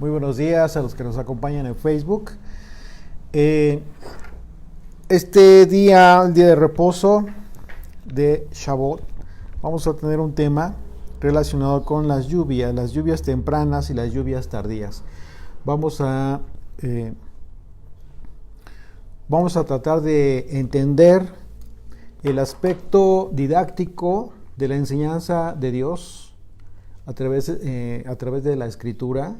Muy buenos días a los que nos acompañan en Facebook. Este día, el día de reposo de Shavuot, vamos a tener un tema relacionado con las lluvias tempranas y las lluvias tardías. Vamos a tratar de entender el aspecto didáctico de la enseñanza de Dios a través de la Escritura.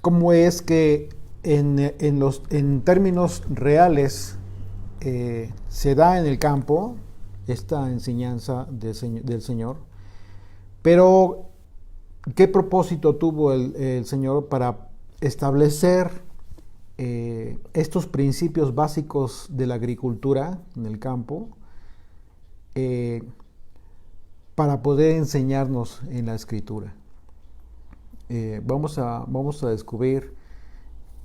Cómo es que en términos reales se da en el campo esta enseñanza del Señor, pero ¿qué propósito tuvo el Señor para establecer estos principios básicos de la agricultura en el campo para poder enseñarnos en la Escritura? Vamos a descubrir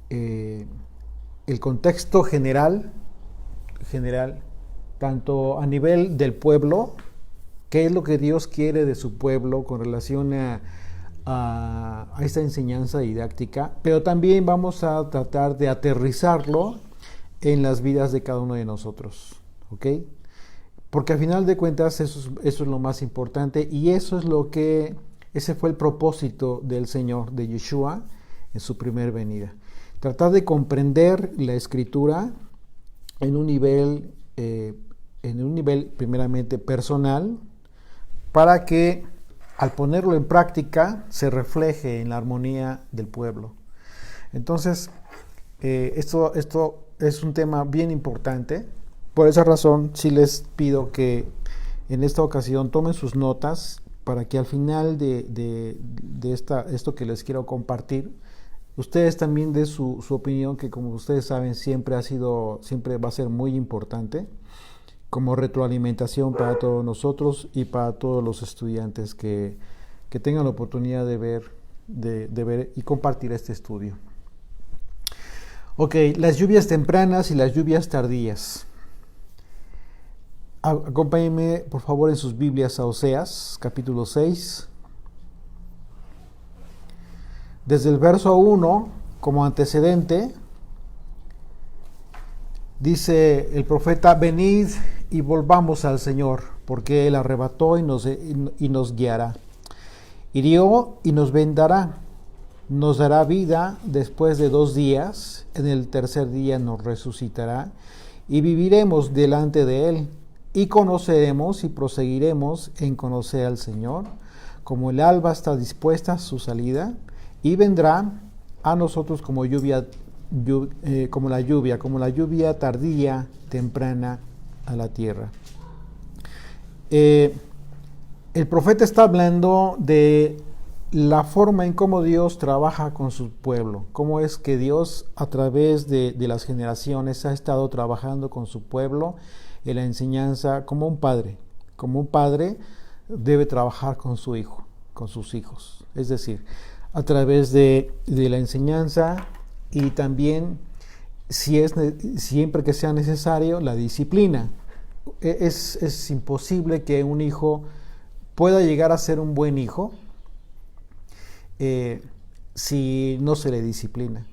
el contexto general, tanto a nivel del pueblo, qué es lo que Dios quiere de su pueblo con relación a esta enseñanza didáctica, pero también vamos a tratar de aterrizarlo en las vidas de cada uno de nosotros, ¿ok? Porque al final de cuentas eso es lo más importante, y ese fue el propósito del Señor, de Yeshua, en su primer venida. Tratar de comprender la Escritura en un nivel primeramente personal, para que al ponerlo en práctica se refleje en la armonía del pueblo. Entonces, esto es un tema bien importante. Por esa razón, sí les pido que en esta ocasión tomen sus notas, para que al final de esto que les quiero compartir, ustedes también den su opinión, que como ustedes saben siempre va a ser muy importante como retroalimentación para todos nosotros y para todos los estudiantes que tengan la oportunidad de ver y compartir este estudio. Ok, las lluvias tempranas y las lluvias tardías. Acompáñenme por favor en sus Biblias a Oseas, capítulo 6. Desde el verso 1, como antecedente, dice el profeta: venid y volvamos al Señor, porque Él arrebató y nos guiará. Hirió y nos vendará. Nos dará vida después de 2 días. En el tercer día nos resucitará y viviremos delante de Él. Y conoceremos y proseguiremos en conocer al Señor, como el alba está dispuesta a su salida, y vendrá a nosotros como la lluvia tardía, temprana a la tierra. El profeta está hablando de la forma en cómo Dios trabaja con su pueblo, cómo es que Dios a través de las generaciones ha estado trabajando con su pueblo en la enseñanza, como un padre debe trabajar con su hijo, con sus hijos, es decir, a través de la enseñanza, y también, siempre que sea necesario, la disciplina. Es imposible que un hijo pueda llegar a ser un buen hijo si no se le disciplina.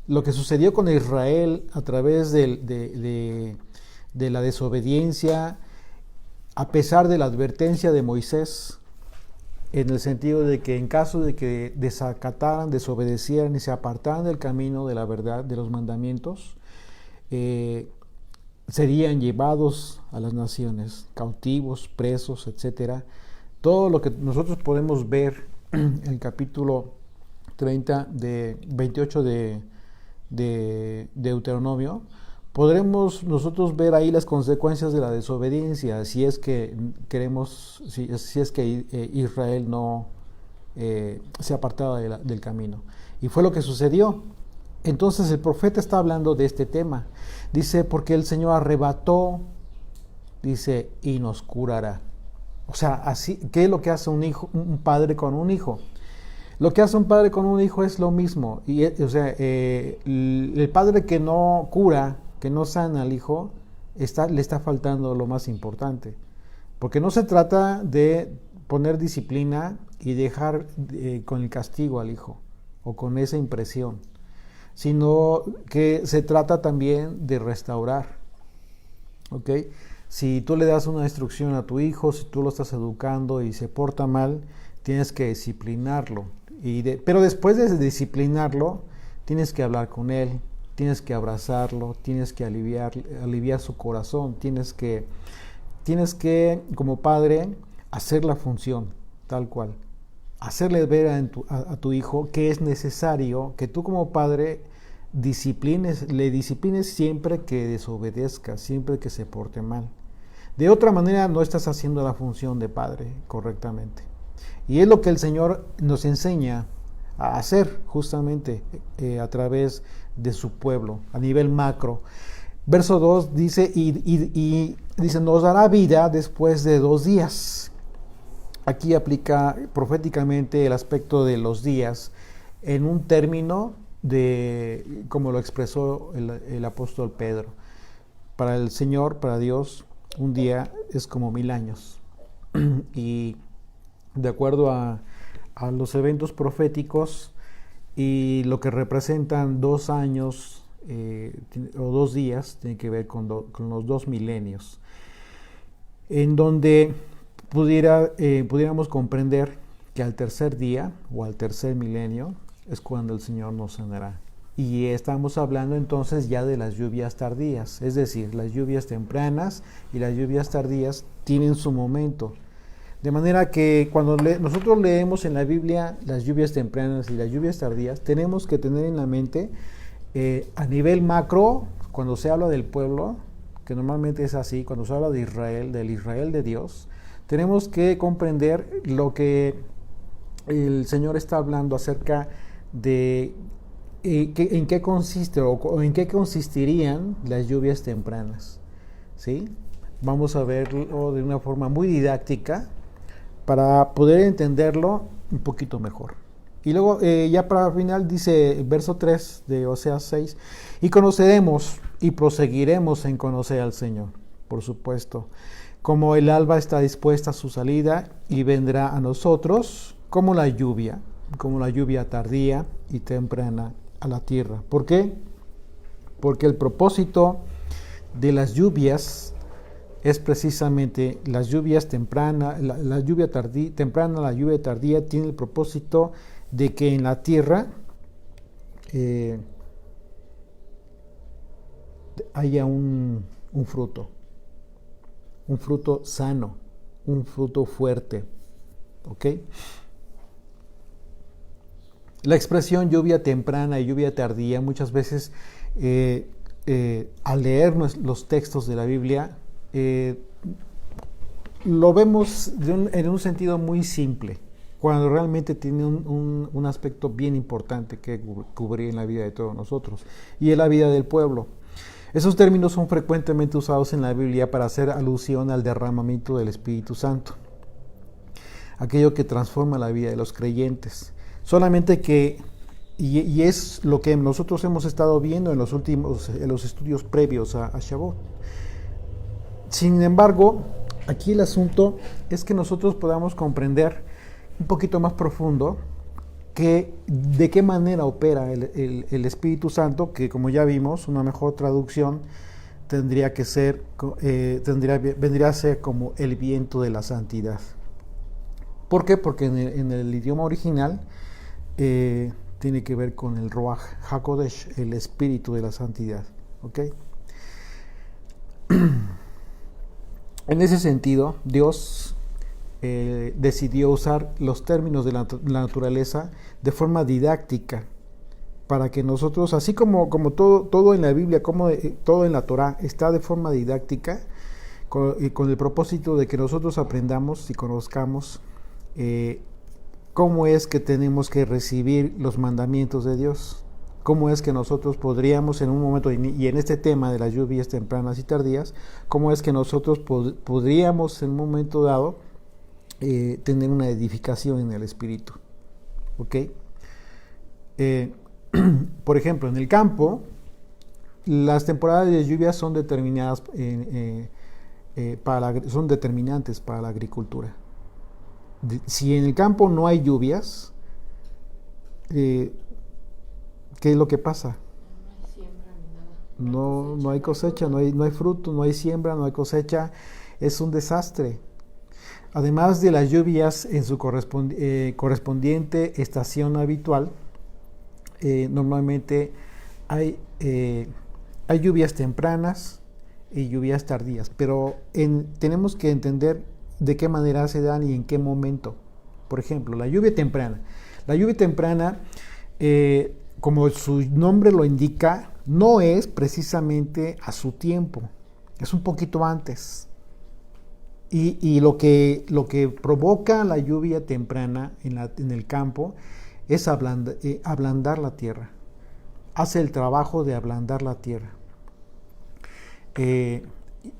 Lo que sucedió con Israel a través de la desobediencia, a pesar de la advertencia de Moisés, en el sentido de que en caso de que desacataran, desobedecieran y se apartaran del camino de la verdad, de los mandamientos, serían llevados a las naciones, cautivos, presos, etc. Todo lo que nosotros podemos ver en el capítulo 28 de Deuteronomio, podremos nosotros ver ahí las consecuencias de la desobediencia, si es que Israel no se apartaba del camino. Y fue lo que sucedió. Entonces el profeta está hablando de este tema. Dice: porque el Señor arrebató, dice, y nos curará. O sea, así, ¿qué es lo que hace un padre con un hijo? Lo que hace un padre con un hijo es lo mismo. El padre que no cura, que no sana al hijo, le está faltando lo más importante. Porque no se trata de poner disciplina y dejar con el castigo al hijo o con esa impresión, sino que se trata también de restaurar. ¿Ok? Si tú le das una instrucción a tu hijo, si tú lo estás educando y se porta mal, tienes que disciplinarlo. Pero después de disciplinarlo, tienes que hablar con él, tienes que abrazarlo, tienes que aliviar su corazón, tienes que, como padre, hacer la función tal cual. Hacerle ver a tu hijo que es necesario que tú como padre le disciplines siempre que desobedezca, siempre que se porte mal. De otra manera no estás haciendo la función de padre correctamente. Y es lo que el Señor nos enseña a hacer justamente a través de su pueblo, a nivel macro. Verso 2 dice, y dice, nos dará vida después de 2 días. Aquí aplica proféticamente el aspecto de los días en un término de, como lo expresó el apóstol Pedro. Para el Señor, para Dios, un día es como 1000 años. Y de acuerdo a los eventos proféticos y lo que representan 2 años o 2 días, tiene que ver con los 2 milenios, en donde pudiéramos comprender que al tercer día o al tercer milenio es cuando el Señor nos sanará. Y estamos hablando entonces ya de las lluvias tardías, es decir, las lluvias tempranas y las lluvias tardías tienen su momento. De manera que cuando nosotros leemos en la Biblia las lluvias tempranas y las lluvias tardías, tenemos que tener en la mente a nivel macro, cuando se habla del pueblo, que normalmente es así, cuando se habla de Israel, del Israel de Dios, tenemos que comprender lo que el Señor está hablando acerca de en qué consiste o en qué consistirían las lluvias tempranas. ¿Sí? Vamos a verlo de una forma muy didáctica para poder entenderlo un poquito mejor. Y luego ya para final dice el verso 3 de Oseas 6, y conoceremos y proseguiremos en conocer al Señor, por supuesto, como el alba está dispuesta a su salida y vendrá a nosotros como la lluvia tardía y temprana a la tierra. ¿Por qué? Porque el propósito de las lluvias es precisamente las lluvias tempranas, la lluvia temprana, la lluvia tardía tiene el propósito de que en la tierra haya un fruto sano, un fruto fuerte, ¿ok? La expresión lluvia temprana y lluvia tardía muchas veces al leer los textos de la Biblia lo vemos en un sentido muy simple, cuando realmente tiene un aspecto bien importante que cubrir en la vida de todos nosotros y en la vida del pueblo. Esos términos son frecuentemente usados en la Biblia para hacer alusión al derramamiento del Espíritu Santo, aquello que transforma la vida de los creyentes. Solamente que, y es lo que nosotros hemos estado viendo en los estudios previos a Shavuot. Sin embargo, aquí el asunto es que nosotros podamos comprender un poquito más profundo de qué manera opera el Espíritu Santo, que como ya vimos, una mejor traducción vendría a ser como el viento de la santidad. ¿Por qué? Porque en el idioma original tiene que ver con el Ruach HaKodesh, el espíritu de la santidad. ¿Ok? En ese sentido, Dios decidió usar los términos de la naturaleza de forma didáctica para que nosotros, así como todo en la Biblia, como todo en la Torah está de forma didáctica, con el propósito de que nosotros aprendamos y conozcamos cómo es que tenemos que recibir los mandamientos de Dios, cómo es que nosotros podríamos en un momento, y en este tema de las lluvias tempranas y tardías, cómo es que nosotros podríamos en un momento dado tener una edificación en el espíritu. ¿Ok? Por ejemplo, en el campo, las temporadas de lluvias son determinadas son determinantes para la agricultura. Si en el campo no hay lluvias, ¿qué es lo que pasa? No hay siembra ni nada. No hay cosecha, no hay fruto, no hay siembra, no hay cosecha. Es un desastre. Además de las lluvias en su correspondiente estación habitual, normalmente hay, hay lluvias tempranas y lluvias tardías, pero tenemos que entender de qué manera se dan y en qué momento. Por ejemplo, la lluvia temprana. La lluvia temprana, como su nombre lo indica, no es precisamente a su tiempo, es un poquito antes. Y lo que provoca la lluvia temprana en el campo es ablandar la tierra. Hace el trabajo de ablandar la tierra.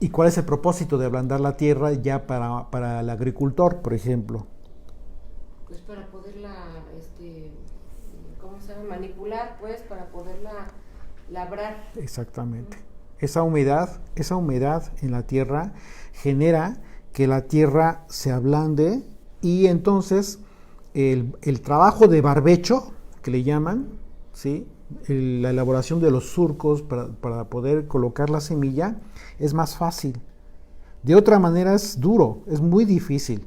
¿Y cuál es el propósito de ablandar la tierra ya para el agricultor, por ejemplo? Pues para poderla, ¿cómo se llama? Manipular, pues, para poderla labrar. Exactamente. Esa humedad en la tierra genera que la tierra se ablande y entonces el trabajo de barbecho, que le llaman, ¿sí? La elaboración de los surcos para poder colocar la semilla es más fácil. De otra manera es duro, es muy difícil.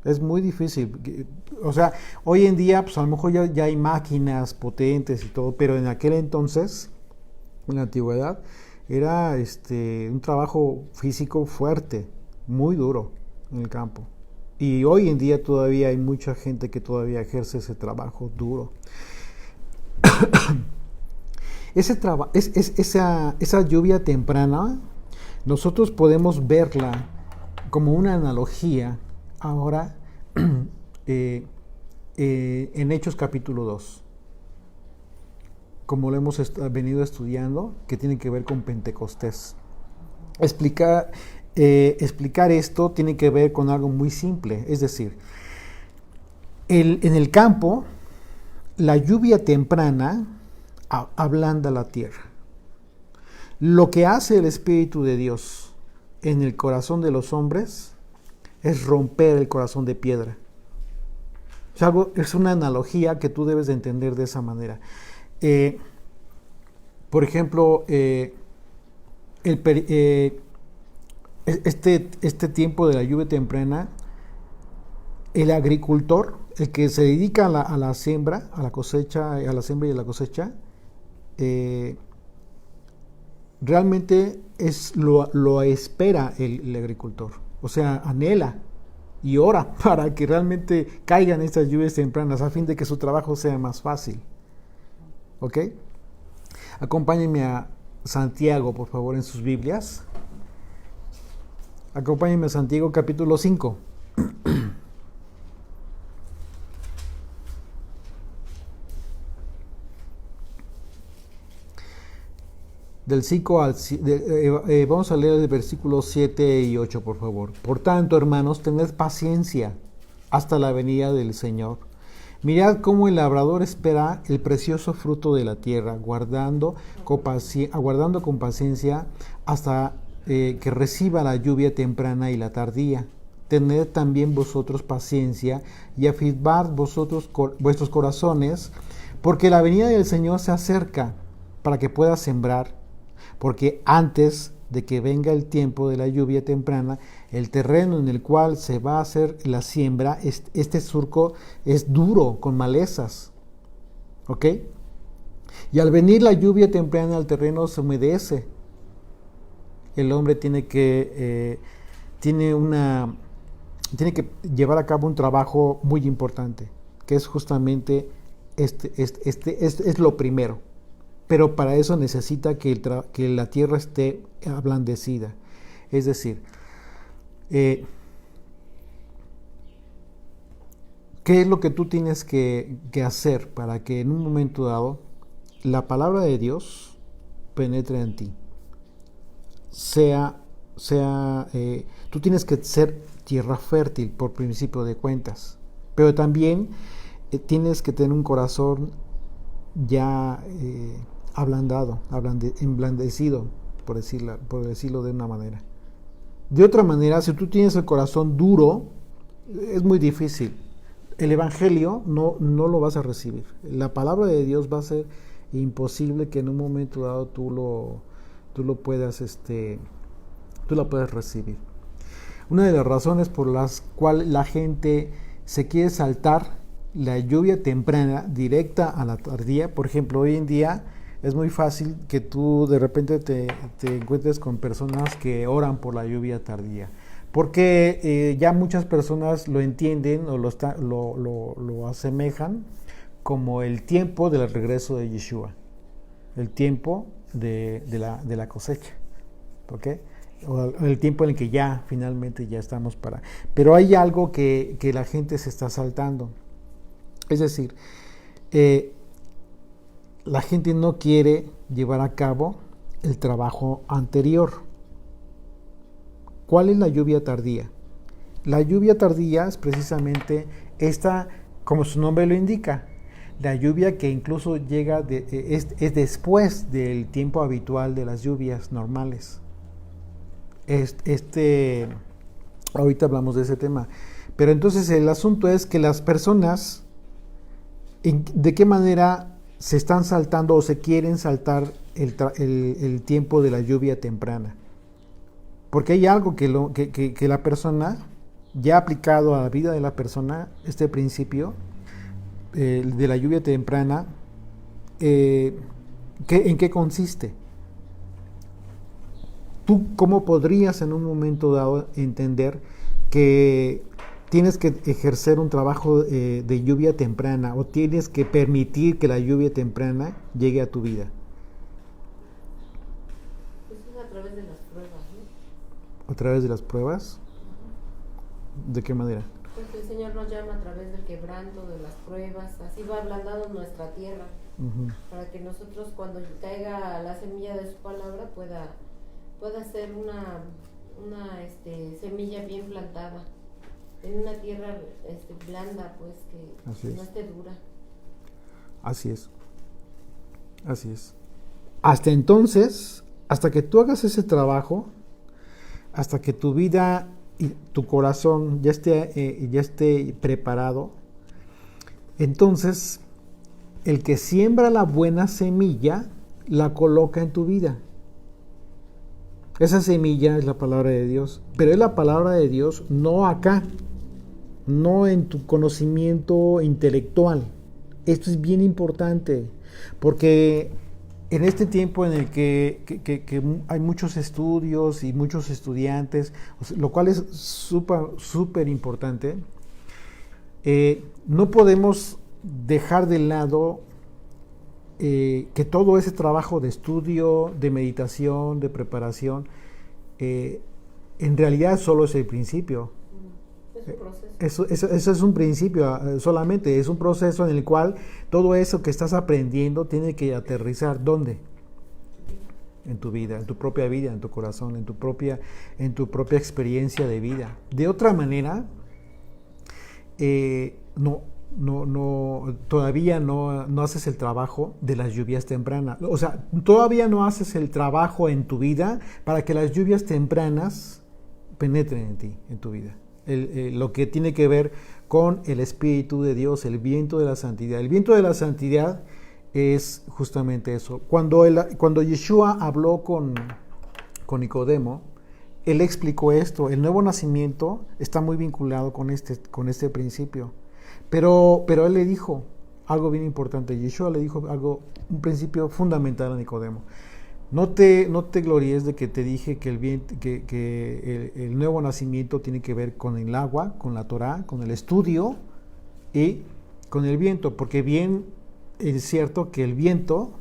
Es muy difícil. O sea, hoy en día pues a lo mejor ya hay máquinas potentes y todo, pero en aquel entonces, en la antigüedad, era un trabajo físico fuerte, muy duro en el campo. Y hoy en día todavía hay mucha gente que todavía ejerce ese trabajo duro. Esa lluvia temprana, nosotros podemos verla como una analogía ahora en Hechos capítulo 2, como lo hemos venido estudiando, que tiene que ver con Pentecostés. Explicar esto tiene que ver con algo muy simple, es decir, en el campo, la lluvia temprana ablanda la tierra. Lo que hace el Espíritu de Dios en el corazón de los hombres es romper el corazón de piedra. Es una analogía que tú debes de entender de esa manera. Por ejemplo, este tiempo de la lluvia temprana, el agricultor, el que se dedica a la siembra, a la cosecha, a la siembra y a la cosecha, realmente lo espera el agricultor. O sea, anhela y ora para que realmente caigan estas lluvias tempranas a fin de que su trabajo sea más fácil. ¿Ok? Acompáñenme a Santiago, por favor, en sus Biblias. Acompáñenme a Santiago capítulo 5. Del 5 al vamos a leer el versículo 7 y 8, por favor. Por tanto, hermanos, tened paciencia hasta la venida del Señor. Mirad cómo el labrador espera el precioso fruto de la tierra, aguardando con paciencia hasta que reciba la lluvia temprana y la tardía. Tened también vosotros paciencia y afirmad vuestros corazones, porque la venida del Señor se acerca, para que pueda sembrar. Porque antes de que venga el tiempo de la lluvia temprana, el terreno en el cual se va a hacer la siembra, este surco es duro, con malezas. ¿Ok? Y al venir la lluvia temprana, el terreno se humedece. El hombre tiene que llevar a cabo un trabajo muy importante, que es justamente es lo primero. Pero para eso necesita que la tierra esté ablandecida. Es decir, ¿qué es lo que tú tienes que hacer para que en un momento dado la palabra de Dios penetre en ti? Tú tienes que ser tierra fértil por principio de cuentas, pero también tienes que tener un corazón ya emblandecido, por decirlo de una manera. De otra manera, si tú tienes el corazón duro, es muy difícil. El Evangelio no lo vas a recibir. La palabra de Dios va a ser imposible que en un momento dado tú lo puedas, tú la puedas recibir. Una de las razones por las cuales la gente se quiere saltar la lluvia temprana directa a la tardía, por ejemplo, hoy en día es muy fácil que tú de repente te encuentres con personas que oran por la lluvia tardía, porque ya muchas personas lo entienden o lo asemejan como el tiempo del regreso de Yeshua, el tiempo de la cosecha, ¿ok? O el tiempo en el que ya finalmente ya estamos para... Pero hay algo que la gente se está saltando, es decir, la gente no quiere llevar a cabo el trabajo anterior. ¿Cuál es la lluvia tardía? La lluvia tardía es precisamente esta, como su nombre lo indica, la lluvia que incluso llega es después del tiempo habitual de las lluvias normales. Ahorita hablamos de ese tema. Pero entonces el asunto es que las personas, ¿de qué manera se están saltando o se quieren saltar el tiempo de la lluvia temprana? Porque hay algo que la persona, ya aplicado a la vida de la persona, este principio de la lluvia temprana, ¿en qué consiste? ¿Tú cómo podrías en un momento dado entender que tienes que ejercer un trabajo de lluvia temprana o tienes que permitir que la lluvia temprana llegue a tu vida? Eso es a través de las pruebas, ¿no? ¿A través de las pruebas? ¿De qué manera? Pues el Señor nos llama a través del quebranto, de las pruebas, así va ablandando nuestra tierra, para que nosotros cuando caiga la semilla de su palabra pueda ser una semilla bien plantada en una tierra blanda, pues que no esté dura. Así es. Así es. Hasta entonces, hasta que tú hagas ese trabajo, hasta que tu vida y tu corazón ya esté preparado, entonces el que siembra la buena semilla la coloca en tu vida. Esa semilla es la palabra de Dios, pero es la palabra de Dios no acá, no en tu conocimiento intelectual. Esto es bien importante, porque en este tiempo en el que hay muchos estudios y muchos estudiantes, lo cual es súper importante, no podemos dejar de lado que todo ese trabajo de estudio, de meditación, de preparación, en realidad solo es el principio. Es un proceso. Eso es un principio solamente, es un proceso en el cual todo eso que estás aprendiendo tiene que aterrizar. ¿Dónde? En tu vida, en tu propia vida, en tu corazón, en tu propia experiencia de vida. De otra manera, todavía no haces el trabajo de las lluvias tempranas. O sea, todavía no haces el trabajo en tu vida para que las lluvias tempranas penetren en ti, en tu vida. Lo que tiene que ver con el Espíritu de Dios, el viento de la santidad. El viento de la santidad es justamente eso. Cuando Yeshua habló con Nicodemo, él explicó esto. El nuevo nacimiento está muy vinculado con este principio. Pero él le dijo algo bien importante. Yeshua le dijo un principio fundamental a Nicodemo. No te gloríes de que te dije que el nuevo nacimiento tiene que ver con el agua, con la Torah, con el estudio y con el viento, porque bien es cierto que el viento,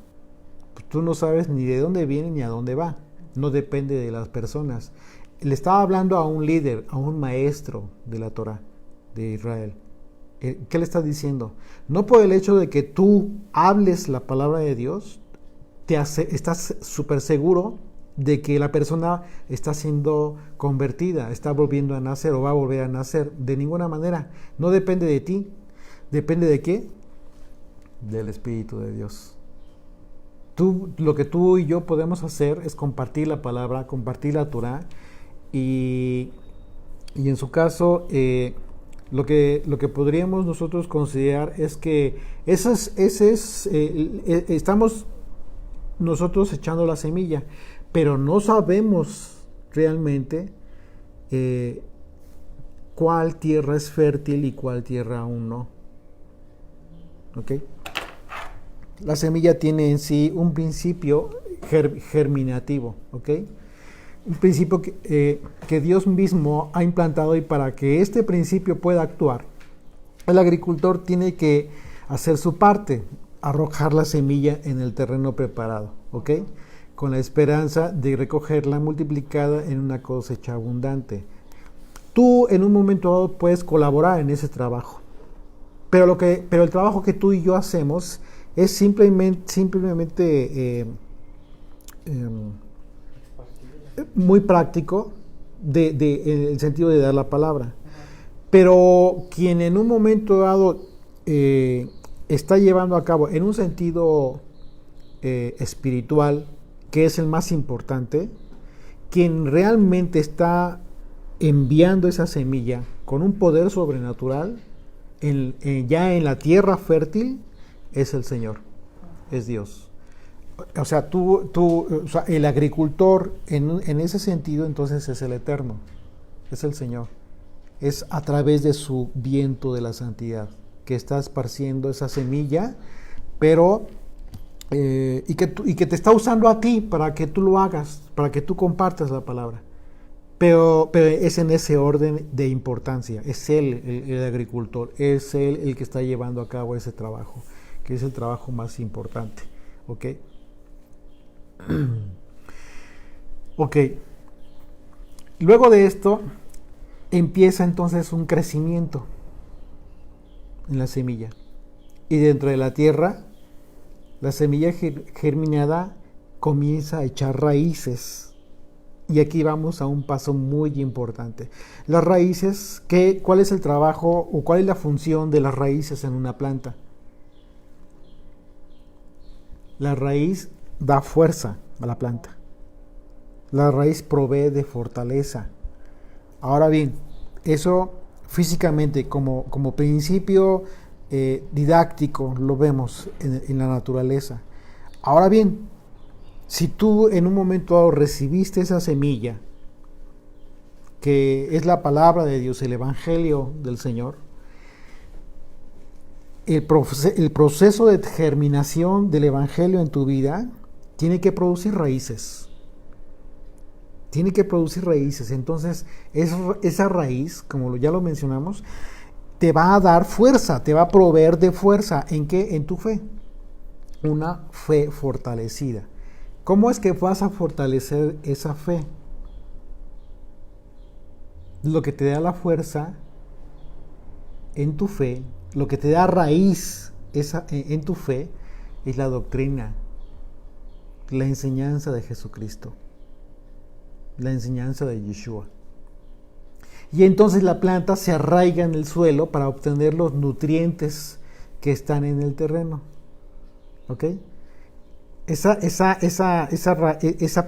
pues tú no sabes ni de dónde viene ni a dónde va, no depende de las personas. Le estaba hablando a un líder, a un maestro de la Torah de Israel. ¿Qué le está diciendo? No por el hecho de que tú hables la palabra de Dios, estás súper seguro de que la persona está siendo convertida, está volviendo a nacer o va a volver a nacer. De ninguna manera. No depende de ti. ¿Depende de qué? Del Espíritu de Dios. Lo que tú y yo podemos hacer es compartir la palabra, compartir la Torah y en su caso Lo que podríamos nosotros considerar es que estamos nosotros echando la semilla, pero no sabemos realmente cuál tierra es fértil y cuál tierra aún no. ¿Ok? La semilla tiene en sí un principio germinativo, ¿ok? Un principio que Dios mismo ha implantado, y para que este principio pueda actuar, el agricultor tiene que hacer su parte, arrojar la semilla en el terreno preparado, ¿ok? Con la esperanza de recogerla multiplicada en una cosecha abundante. Tú en un momento dado puedes colaborar en ese trabajo, pero el trabajo que tú y yo hacemos es simplemente muy práctico en el sentido de dar la palabra. Pero quien en un momento dado está llevando a cabo en un sentido espiritual, que es el más importante, quien realmente está enviando esa semilla con un poder sobrenatural ya en la tierra fértil, es el Señor, es Dios. O sea, o sea, el agricultor en ese sentido entonces es el Eterno, es el Señor. Es a través de su viento de la santidad que está esparciendo esa semilla, pero y que te está usando a ti para que tú lo hagas, para que tú compartas la palabra. Pero es en ese orden de importancia. Es él el agricultor, es él el que está llevando a cabo ese trabajo, que es el trabajo más importante. ¿Ok? Ok. Luego de esto empieza entonces un crecimiento en la semilla. Y dentro de la tierra, la semilla germinada comienza a echar raíces. Y aquí vamos a un paso muy importante. Las raíces, ¿cuál es el trabajo o cuál es la función de las raíces en una planta? La raíz da fuerza a la planta. La raíz provee de fortaleza. Ahora bien, eso físicamente como principio didáctico lo vemos en la naturaleza. Ahora bien, si tú en un momento dado recibiste esa semilla, que es la palabra de Dios, el Evangelio del Señor, el proceso de germinación del Evangelio en tu vida tiene que producir raíces. Tiene que producir raíces. Entonces, esa raíz, como ya lo mencionamos, te va a dar fuerza, te va a proveer de fuerza. ¿En qué? En tu fe. Una fe fortalecida. ¿Cómo es que vas a fortalecer esa fe? Lo que te da la fuerza en tu fe, lo que te da raíz en tu fe, es la doctrina, la enseñanza de Jesucristo, la enseñanza de Yeshua. Y entonces la planta se arraiga en el suelo para obtener los nutrientes que están en el terreno. ¿Ok? Esa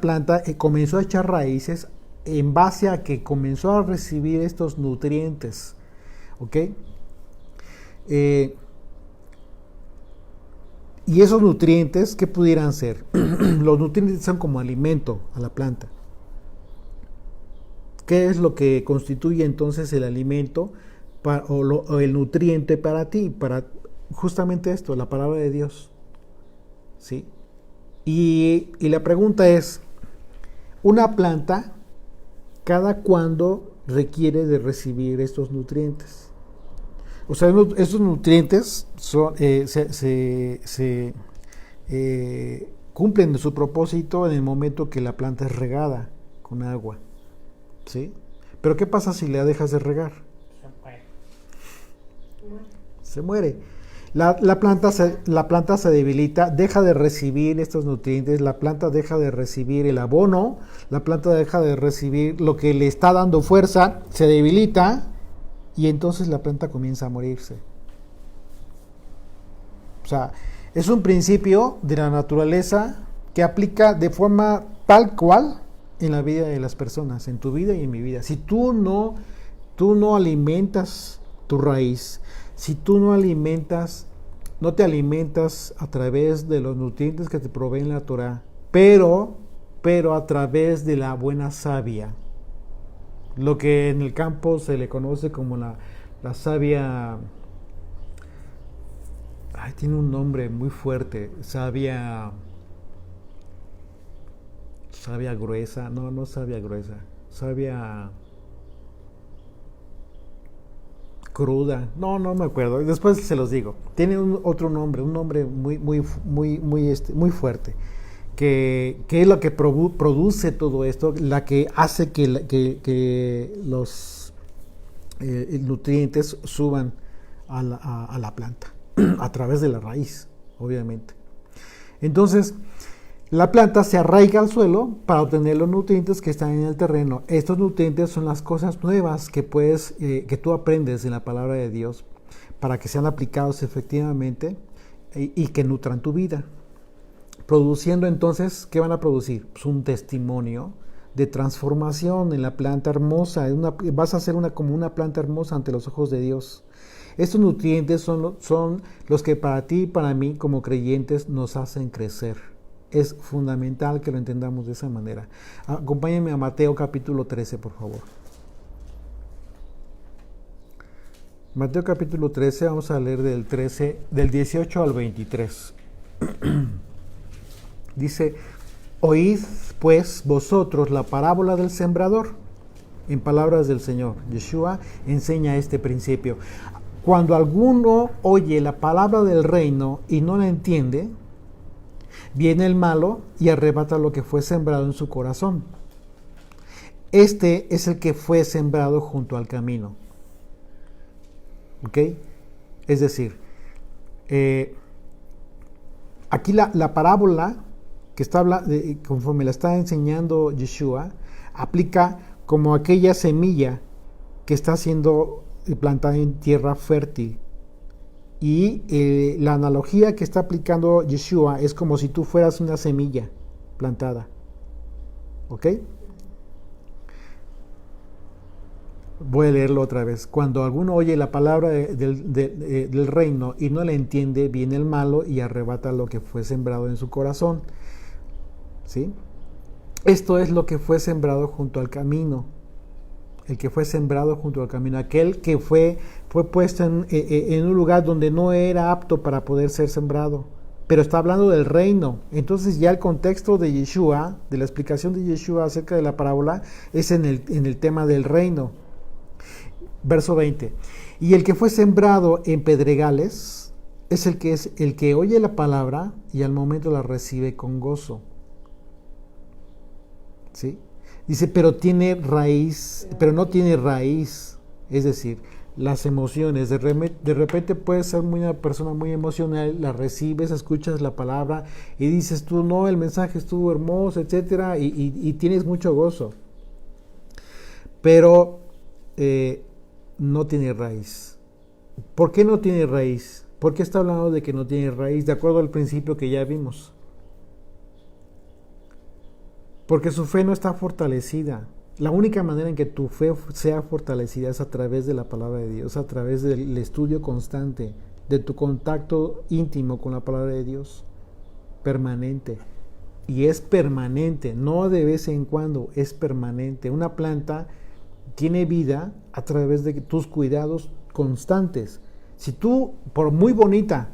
planta comenzó a echar raíces en base a que comenzó a recibir estos nutrientes. ¿Ok? Y esos nutrientes, ¿qué pudieran ser? Los nutrientes son como alimento a la planta. ¿Qué es lo que constituye entonces el alimento o el nutriente para ti? Para justamente esto, la palabra de Dios. ¿Sí? Y la pregunta es, ¿una planta cada cuándo requiere de recibir estos nutrientes? O sea, estos nutrientes cumplen su propósito en el momento que la planta es regada con agua. ¿Sí? Pero ¿qué pasa si la dejas de regar? Se muere. La planta se debilita, deja de recibir estos nutrientes, la planta deja de recibir el abono, la planta deja de recibir lo que le está dando fuerza, se debilita y entonces la planta comienza a morirse. O sea, es un principio de la naturaleza que aplica de forma tal cual en la vida de las personas, en tu vida y en mi vida. Si tú no alimentas tu raíz, si tú no te alimentas a través de los nutrientes que te provee la Torah, pero a través de la buena savia, lo que en el campo se le conoce como la savia, tiene un nombre muy fuerte, savia gruesa, no savia gruesa, savia cruda, no me acuerdo, después se los digo. Tiene otro nombre, un nombre muy fuerte, que es lo que produce todo esto, la que hace que los nutrientes suban a la planta, a través de la raíz, obviamente. Entonces, la planta se arraiga al suelo para obtener los nutrientes que están en el terreno. Estos nutrientes son las cosas nuevas que tú aprendes en la palabra de Dios para que sean aplicados efectivamente y que nutran tu vida. Produciendo entonces, ¿qué van a producir? Pues un testimonio de transformación en la planta hermosa. Vas a ser como una planta hermosa ante los ojos de Dios. Estos nutrientes son los que para ti y para mí como creyentes nos hacen crecer. Es fundamental que lo entendamos de esa manera. Acompáñenme a Mateo capítulo 13, por favor. Mateo capítulo 13, vamos a leer del 18 al 23. Dice: oíd pues vosotros la parábola del sembrador. En palabras del Señor, Yeshua enseña este principio. Cuando alguno oye la palabra del reino y no la entiende, viene el malo y arrebata lo que fue sembrado en su corazón. Este es el que fue sembrado junto al camino. ¿Ok? Es decir, aquí la parábola que está conforme la está enseñando Yeshua, aplica como aquella semilla que está siendo plantada en tierra fértil. Y la analogía que está aplicando Yeshua es como si tú fueras una semilla plantada. ¿Ok? Voy a leerlo otra vez. Cuando alguno oye la palabra del reino y no la entiende, viene el malo y arrebata lo que fue sembrado en su corazón. ¿Sí? Esto es lo que fue sembrado junto al camino. El que fue sembrado junto al camino, aquel que fue puesto en un lugar donde no era apto para poder ser sembrado, pero está hablando del reino. Entonces ya el contexto de Yeshua, de la explicación de Yeshua acerca de la parábola, es en el tema del reino. Verso 20: y el que fue sembrado en pedregales es el que oye la palabra y al momento la recibe con gozo. ¿Sí? Dice, pero no tiene raíz, es decir, las emociones. De repente puedes ser una persona muy emocional, la recibes, escuchas la palabra y dices tú, no, el mensaje estuvo hermoso, etcétera, y tienes mucho gozo. Pero no tiene raíz. ¿Por qué no tiene raíz? ¿Por qué está hablando de que no tiene raíz? De acuerdo al principio que ya vimos. Porque su fe no está fortalecida. La única manera en que tu fe sea fortalecida es a través de la palabra de Dios, a través del estudio constante, de tu contacto íntimo con la palabra de Dios, permanente. Y es permanente, no de vez en cuando, es permanente. Una planta tiene vida a través de tus cuidados constantes. Si tú, por muy bonita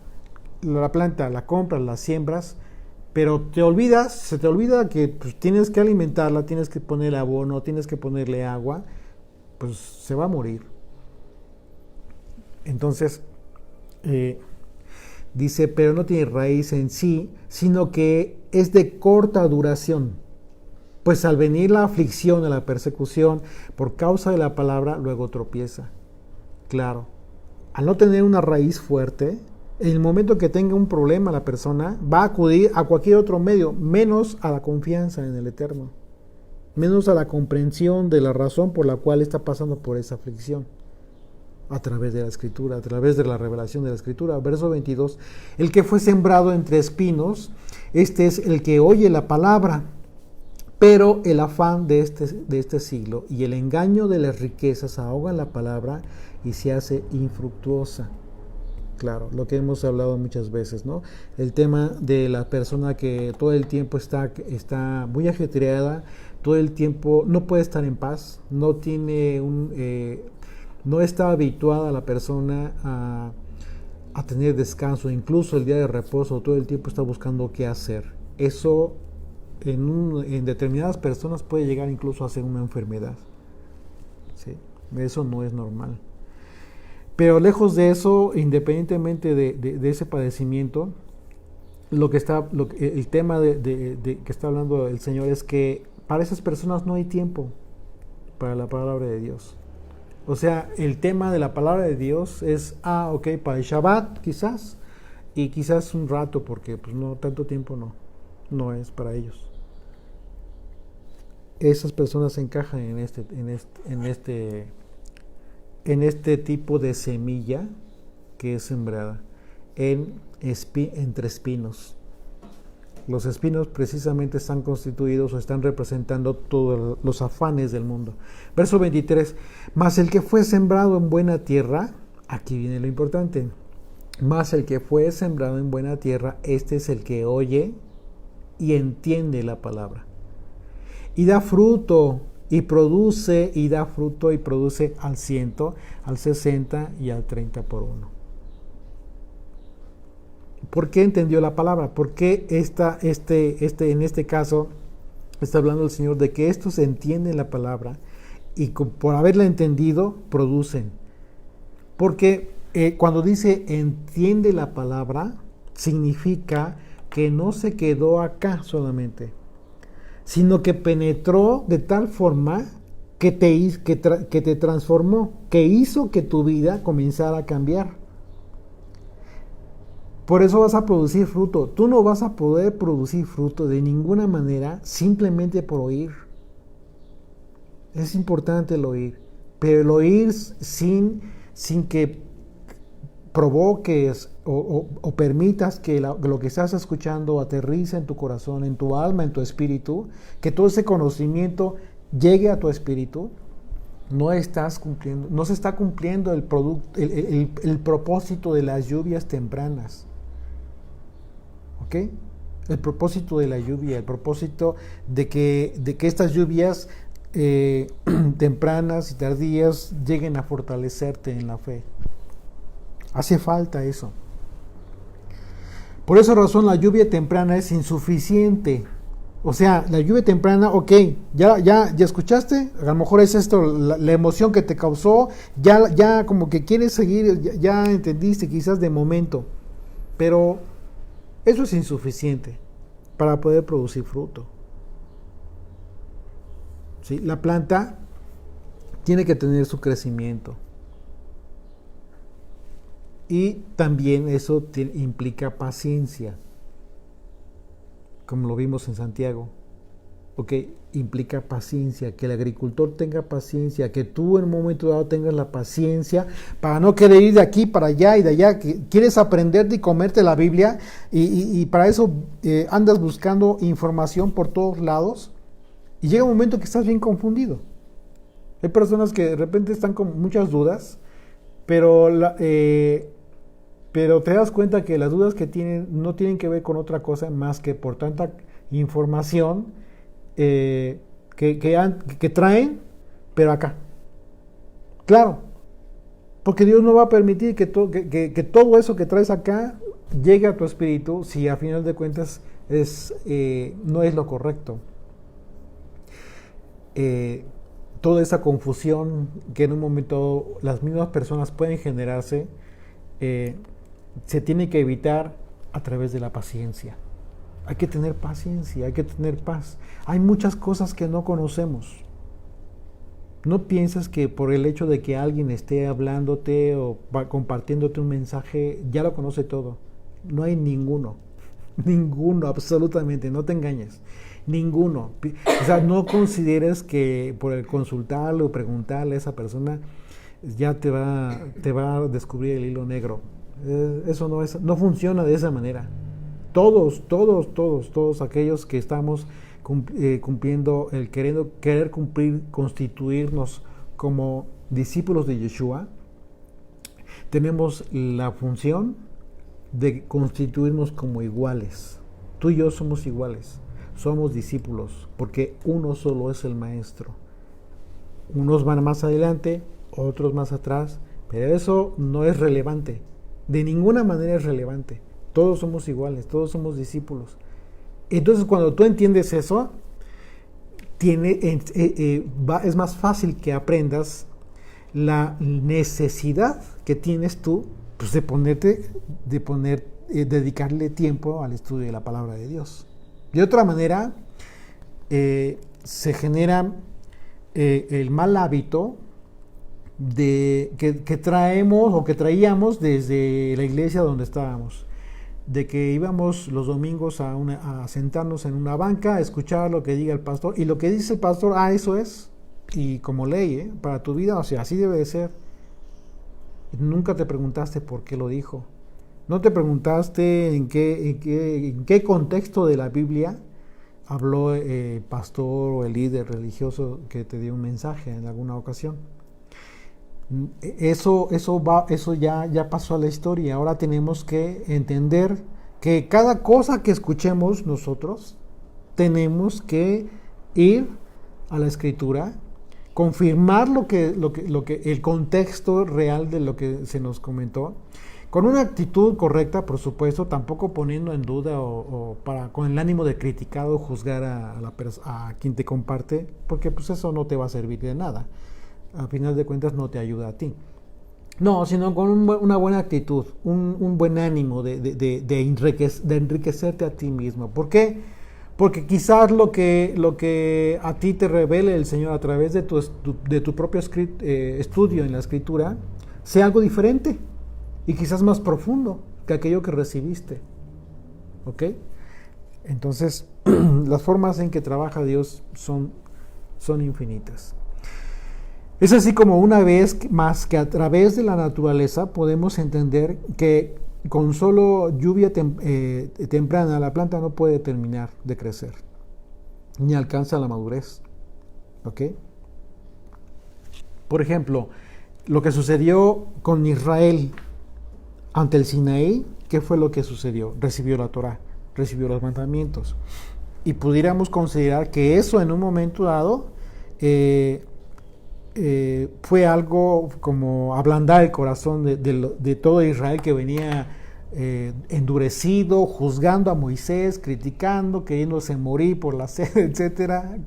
la planta, la compras, la siembras, pero se te olvida que pues, tienes que alimentarla, tienes que ponerle abono, tienes que ponerle agua, pues se va a morir. Entonces, dice, pero no tiene raíz en sí, sino que es de corta duración. Pues al venir la aflicción o la persecución por causa de la palabra, luego tropieza. Claro, al no tener una raíz fuerte, en el momento que tenga un problema la persona, va a acudir a cualquier otro medio, menos a la confianza en el Eterno, menos a la comprensión de la razón por la cual está pasando por esa aflicción, a través de la Escritura, a través de la revelación de la Escritura. Verso 22, el que fue sembrado entre espinos, este es el que oye la palabra, Pero el afán de este siglo y el engaño de las riquezas ahogan la palabra y se hace infructuosa. Claro, lo que hemos hablado muchas veces, ¿no? El tema de la persona que todo el tiempo está muy ajetreada, todo el tiempo no puede estar en paz, no está habituada la persona a tener descanso, incluso el día de reposo, todo el tiempo está buscando qué hacer. Eso en determinadas personas puede llegar incluso a ser una enfermedad. ¿Sí? Eso no es normal. Pero lejos de eso, independientemente de ese padecimiento, el tema que está hablando el Señor es que para esas personas no hay tiempo para la palabra de Dios. O sea, el tema de la palabra de Dios es, ok, para el Shabbat quizás, y quizás un rato, porque pues no, tanto tiempo no es para ellos. Esas personas encajan en este tipo de semilla que es sembrada entre espinos. Los espinos precisamente están constituidos o están representando todos los afanes del mundo. Verso 23, mas el que fue sembrado en buena tierra, aquí viene lo importante, mas el que fue sembrado en buena tierra, este es el que oye y entiende la palabra. Y da fruto y produce al 100, al 60 y al 30 por uno. ¿Por qué entendió la palabra? ¿Por qué en este caso está hablando el Señor de que estos entienden la palabra y por haberla entendido producen? Porque cuando dice entiende la palabra, significa que no se quedó acá solamente, sino que penetró de tal forma que te transformó, que hizo que tu vida comenzara a cambiar. Por eso vas a producir fruto. Tú no vas a poder producir fruto de ninguna manera simplemente por oír. Es importante el oír, pero el oír sin que provoques o permitas que lo que estás escuchando aterrice en tu corazón, en tu alma, en tu espíritu, que todo ese conocimiento llegue a tu espíritu, no se está cumpliendo el propósito de las lluvias tempranas. ¿Ok? El propósito de la lluvia, el propósito de que estas lluvias tempranas y tardías lleguen a fortalecerte en la fe. Hace falta eso. Por esa razón la lluvia temprana es insuficiente. O sea, la lluvia temprana, ok, ya escuchaste, a lo mejor es esto, la emoción que te causó, ya como que quieres seguir, ya entendiste quizás de momento, pero eso es insuficiente para poder producir fruto. ¿Sí? La planta tiene que tener su crecimiento. Y también eso implica paciencia, como lo vimos en Santiago. ¿Ok? Implica paciencia, que el agricultor tenga paciencia, que tú en un momento dado tengas la paciencia para no querer ir de aquí para allá y de allá, que quieres aprenderte y comerte la Biblia y para eso andas buscando información por todos lados y llega un momento que estás bien confundido. Hay personas que de repente están con muchas dudas, pero te das cuenta que las dudas que tienen no tienen que ver con otra cosa más que por tanta información que traen, pero acá. Claro, porque Dios no va a permitir que todo eso que traes acá llegue a tu espíritu si a final de cuentas no es lo correcto. Toda esa confusión que en un momento las mismas personas pueden generarse, se tiene que evitar a través de la paciencia. Hay que tener paciencia, hay que tener paz. Hay muchas cosas que no conocemos. No pienses que por el hecho de que alguien esté hablándote o compartiéndote un mensaje, ya lo conoce todo. No hay ninguno, absolutamente, no te engañes. Ninguno. O sea, no consideres que por el consultarle o preguntarle a esa persona ya te va a descubrir el hilo negro. Eso no funciona de esa manera. Todos aquellos que estamos cumpliendo, el querer cumplir, constituirnos como discípulos de Yeshua, tenemos la función de constituirnos como iguales. Tú y yo somos iguales, somos discípulos, porque uno solo es el maestro. Unos van más adelante, otros más atrás, pero eso no es relevante. De ninguna manera es relevante. Todos somos iguales, todos somos discípulos. Entonces, cuando tú entiendes eso, es más fácil que aprendas la necesidad que tienes tú, pues, dedicarle tiempo al estudio de la palabra de Dios. De otra manera, se genera el mal hábito que traemos o que traíamos desde la iglesia donde estábamos, de que íbamos los domingos a sentarnos en una banca, a escuchar lo que diga el pastor, y lo que dice el pastor, eso es, y como ley, para tu vida, o sea, así debe de ser. Nunca te preguntaste por qué lo dijo. No te preguntaste en qué contexto de la Biblia habló el pastor o el líder religioso que te dio un mensaje en alguna ocasión. Eso ya pasó a la historia. Ahora tenemos que entender que cada cosa que escuchemos nosotros, tenemos que ir a la Escritura, confirmar el contexto real de lo que se nos comentó, con una actitud correcta, por supuesto, tampoco poniendo en duda con el ánimo de criticar o juzgar a quien te comparte, porque pues eso no te va a servir de nada. A final de cuentas no te ayuda a ti. No, sino con una buena actitud, un buen ánimo de enriquecerte a ti mismo. ¿Por qué? Porque quizás lo que a ti te revele el Señor a través de tu propio estudio en la Escritura sea algo diferente y quizás más profundo que aquello que recibiste. ¿Ok? Entonces, las formas en que trabaja Dios son infinitas. Es así como una vez más que a través de la naturaleza podemos entender que con solo lluvia temprana la planta no puede terminar de crecer, ni alcanza la madurez. ¿Ok? Por ejemplo, lo que sucedió con Israel ante el Sinaí, ¿qué fue lo que sucedió? Recibió la Torá, recibió los mandamientos. Y pudiéramos considerar que eso en un momento dado fue algo como ablandar el corazón de todo Israel, que venía endurecido, juzgando a Moisés, criticando, queriéndose morir por la sed, etcétera,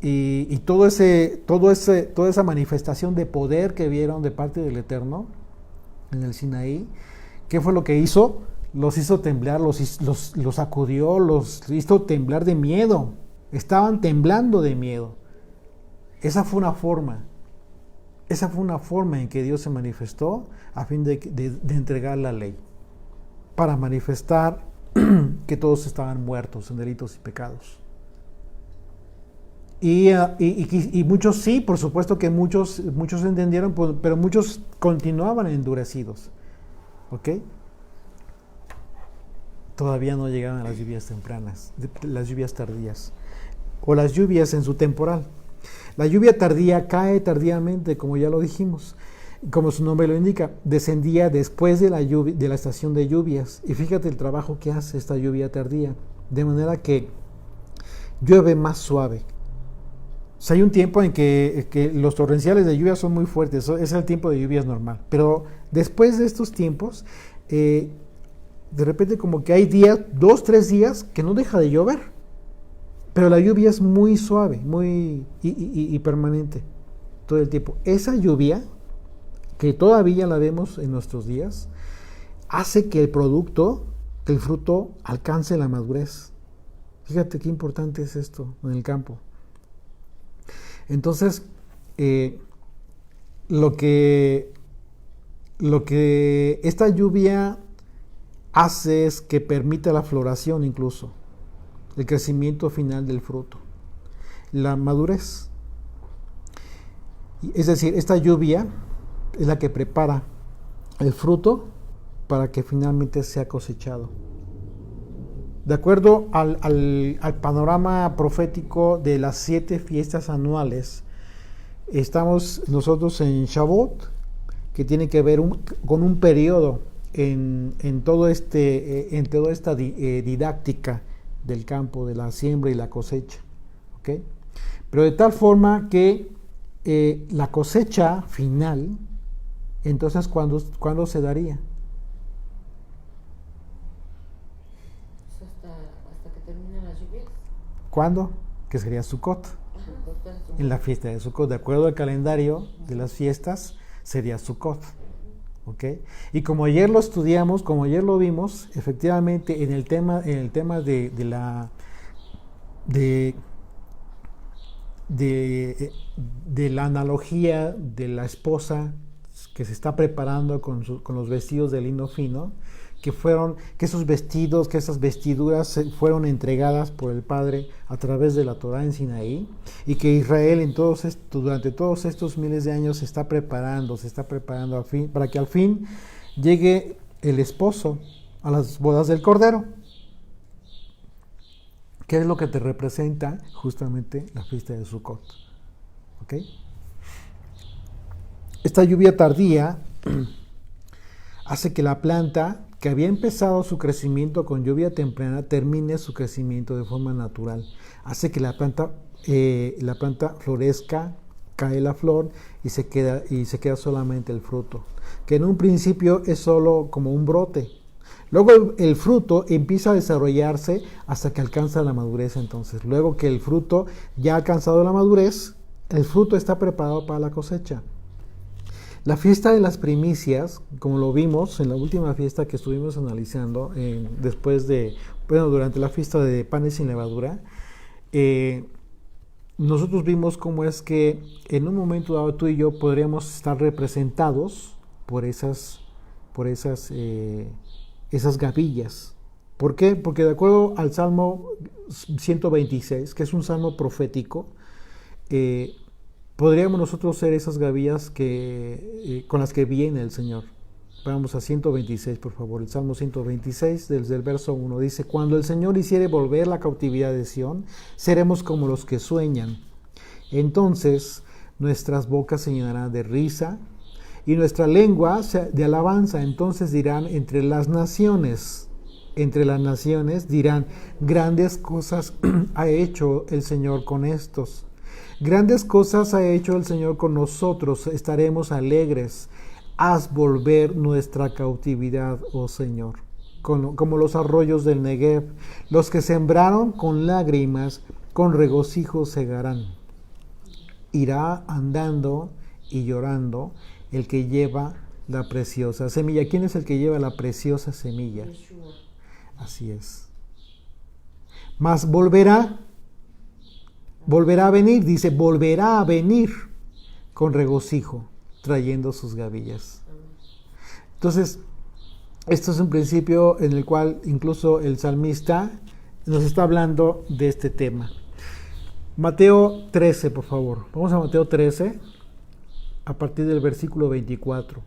y toda esa manifestación de poder que vieron de parte del Eterno en el Sinaí. ¿Qué fue lo que hizo? Los hizo temblar, los sacudió, los hizo temblar de miedo. Estaban temblando de miedo. Esa fue una forma en que Dios se manifestó a fin de entregar la ley, para manifestar que todos estaban muertos en delitos y pecados. Y muchos sí, por supuesto que muchos entendieron, pero muchos continuaban endurecidos. ¿Ok? Todavía no llegaban las lluvias tempranas, las lluvias tardías, o las lluvias en su temporal. La lluvia tardía cae tardíamente, como ya lo dijimos, como su nombre lo indica, descendía después de la estación de lluvias. Y fíjate el trabajo que hace esta lluvia tardía, de manera que llueve más suave. O sea, hay un tiempo en que los torrenciales de lluvia son muy fuertes, es el tiempo de lluvias normal, pero después de estos tiempos, de repente como que hay días, 2-3 días, que no deja de llover. Pero la lluvia es muy suave, muy y permanente todo el tiempo. Esa lluvia, que todavía la vemos en nuestros días, hace que el fruto alcance la madurez. Fíjate qué importante es esto en el campo. Entonces, lo que esta lluvia hace es que permita la floración incluso, el crecimiento final del fruto, la madurez. Es decir, esta lluvia es la que prepara el fruto para que finalmente sea cosechado. De acuerdo al panorama profético de las 7 fiestas anuales, estamos nosotros en Shavuot, que tiene que ver con un periodo en toda esta didáctica del campo, de la siembra y la cosecha. ¿Okay? Pero de tal forma que la cosecha final, entonces, ¿cuándo se daría? Hasta que terminen las lluvias. ¿Cuándo? Que sería Sukkot. En la fiesta de Sukkot, de acuerdo al calendario de las fiestas, sería Sukkot. ¿Ok? Y como ayer lo estudiamos, como ayer lo vimos, efectivamente en el tema de la analogía de la esposa que se está preparando con los vestidos de lino fino, que esos vestidos, que esas vestiduras fueron entregadas por el Padre a través de la Torá en Sinaí, y que Israel durante todos estos miles de años se está preparando para que al fin llegue el esposo a las bodas del Cordero. ¿Qué es lo que te representa justamente la fiesta de Sukkot? ¿Ok? Esta lluvia tardía hace que la planta, que había empezado su crecimiento con lluvia temprana, termine su crecimiento de forma natural. Hace que la planta florezca, cae la flor y se queda solamente el fruto, que en un principio es solo como un brote. Luego el fruto empieza a desarrollarse hasta que alcanza la madurez. Entonces, luego que el fruto ya ha alcanzado la madurez, el fruto está preparado para la cosecha. La fiesta de las primicias, como lo vimos en la última fiesta que estuvimos analizando, durante la fiesta de panes sin levadura, nosotros vimos cómo es que en un momento dado tú y yo podríamos estar representados por esas gavillas. ¿Por qué? Porque de acuerdo al Salmo 126, que es un salmo profético, podríamos nosotros ser esas gavillas con las que viene el Señor. Vamos a 126, por favor. El Salmo 126, desde el verso 1, dice: Cuando el Señor hiciere volver la cautividad de Sión, seremos como los que sueñan. Entonces nuestras bocas se llenarán de risa y nuestra lengua de alabanza. Entonces dirán entre las naciones dirán: grandes cosas ha hecho el Señor con estos. Grandes cosas ha hecho el Señor con nosotros, estaremos alegres. Haz volver nuestra cautividad, oh Señor, como los arroyos del Negev. Los que sembraron con lágrimas, con regocijo segarán. Irá andando y llorando el que lleva la preciosa semilla. ¿Quién es el que lleva la preciosa semilla? Yeshua. Así es. Mas volverá a venir, dice, volverá a venir con regocijo, trayendo sus gavillas. Entonces, esto es un principio en el cual incluso el salmista nos está hablando de este tema. Mateo 13, por favor. Vamos a Mateo 13, a partir del versículo 24.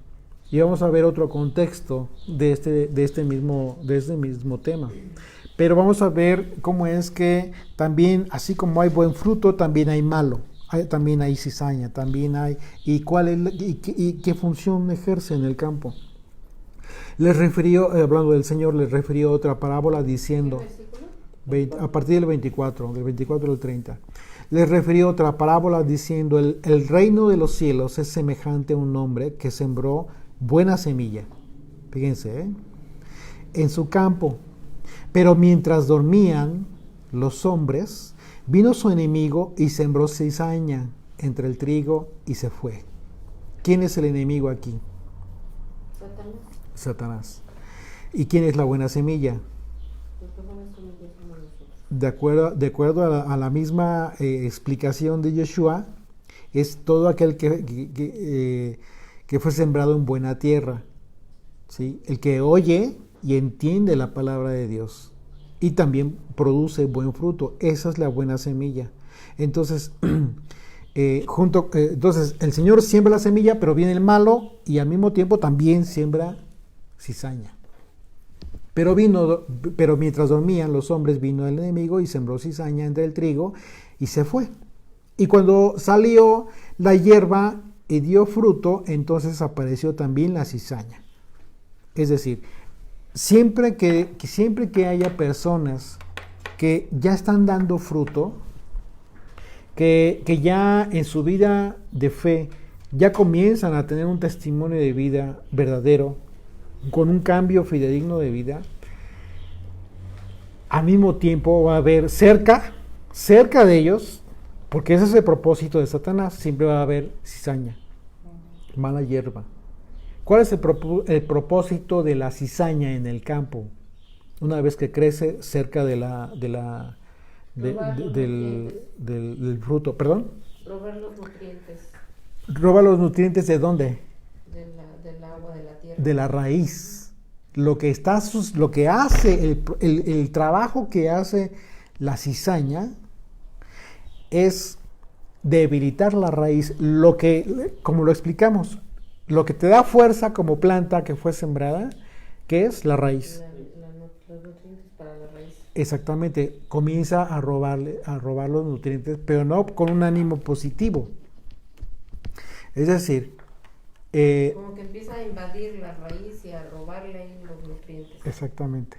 Y vamos a ver otro contexto de este mismo tema. Pero vamos a ver cómo es que también, así como hay buen fruto, también hay malo. También hay cizaña, también hay... ¿Y qué función ejerce en el campo? Hablando del Señor, les refirió otra parábola diciendo... a partir del 24 al 30. Les refirió otra parábola diciendo: el reino de los cielos es semejante a un hombre que sembró buena semilla. Fíjense, en su campo. Pero mientras dormían los hombres, vino su enemigo y sembró cizaña entre el trigo y se fue. ¿Quién es el enemigo aquí? Satanás. ¿Y quién es la buena semilla? De acuerdo a la misma explicación de Yeshua, es todo aquel que fue sembrado en buena tierra, ¿sí? El que oye y entiende la palabra de Dios y también produce buen fruto. Esa es la buena semilla. Entonces, entonces el Señor siembra la semilla, pero viene el malo y al mismo tiempo también siembra cizaña. Pero mientras dormían los hombres, vino el enemigo y sembró cizaña entre el trigo y se fue. Y cuando salió la hierba y dio fruto, entonces apareció también la cizaña. Es decir, siempre que haya personas que ya están dando fruto, que ya en su vida de fe ya comienzan a tener un testimonio de vida verdadero, con un cambio fidedigno de vida, al mismo tiempo va a haber cerca de ellos, porque ese es el propósito de Satanás, siempre va a haber cizaña, mala hierba. ¿Cuál es el propósito de la cizaña en el campo? Una vez que crece cerca del fruto, ¿perdón? Robar los nutrientes. ¿Roba los nutrientes de dónde? Del agua de la tierra. De la raíz. Lo que hace, el trabajo que hace la cizaña es debilitar la raíz, como lo explicamos, lo que te da fuerza como planta que fue sembrada, ¿qué es? La raíz. Los nutrientes para la raíz. Exactamente, comienza a robar los nutrientes, pero no con un ánimo positivo. Es decir, como que empieza a invadir la raíz y a robarle los nutrientes. Exactamente.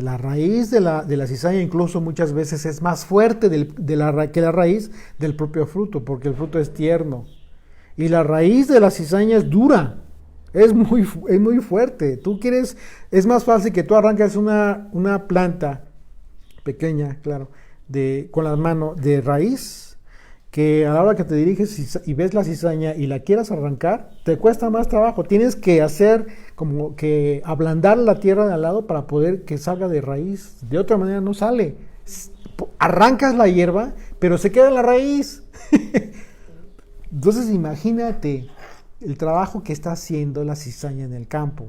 La raíz de la cizaña incluso muchas veces es más fuerte que la raíz del propio fruto, porque el fruto es tierno. Y la raíz de la cizaña es dura, es muy fuerte. Es más fácil que tú arranques una planta pequeña, claro, con las manos de raíz, que a la hora que te diriges y ves la cizaña y la quieras arrancar, te cuesta más trabajo. Tienes que hacer como que ablandar la tierra de al lado para poder que salga de raíz. De otra manera no sale. Arrancas la hierba, pero se queda en la raíz. Entonces imagínate el trabajo que está haciendo la cizaña en el campo.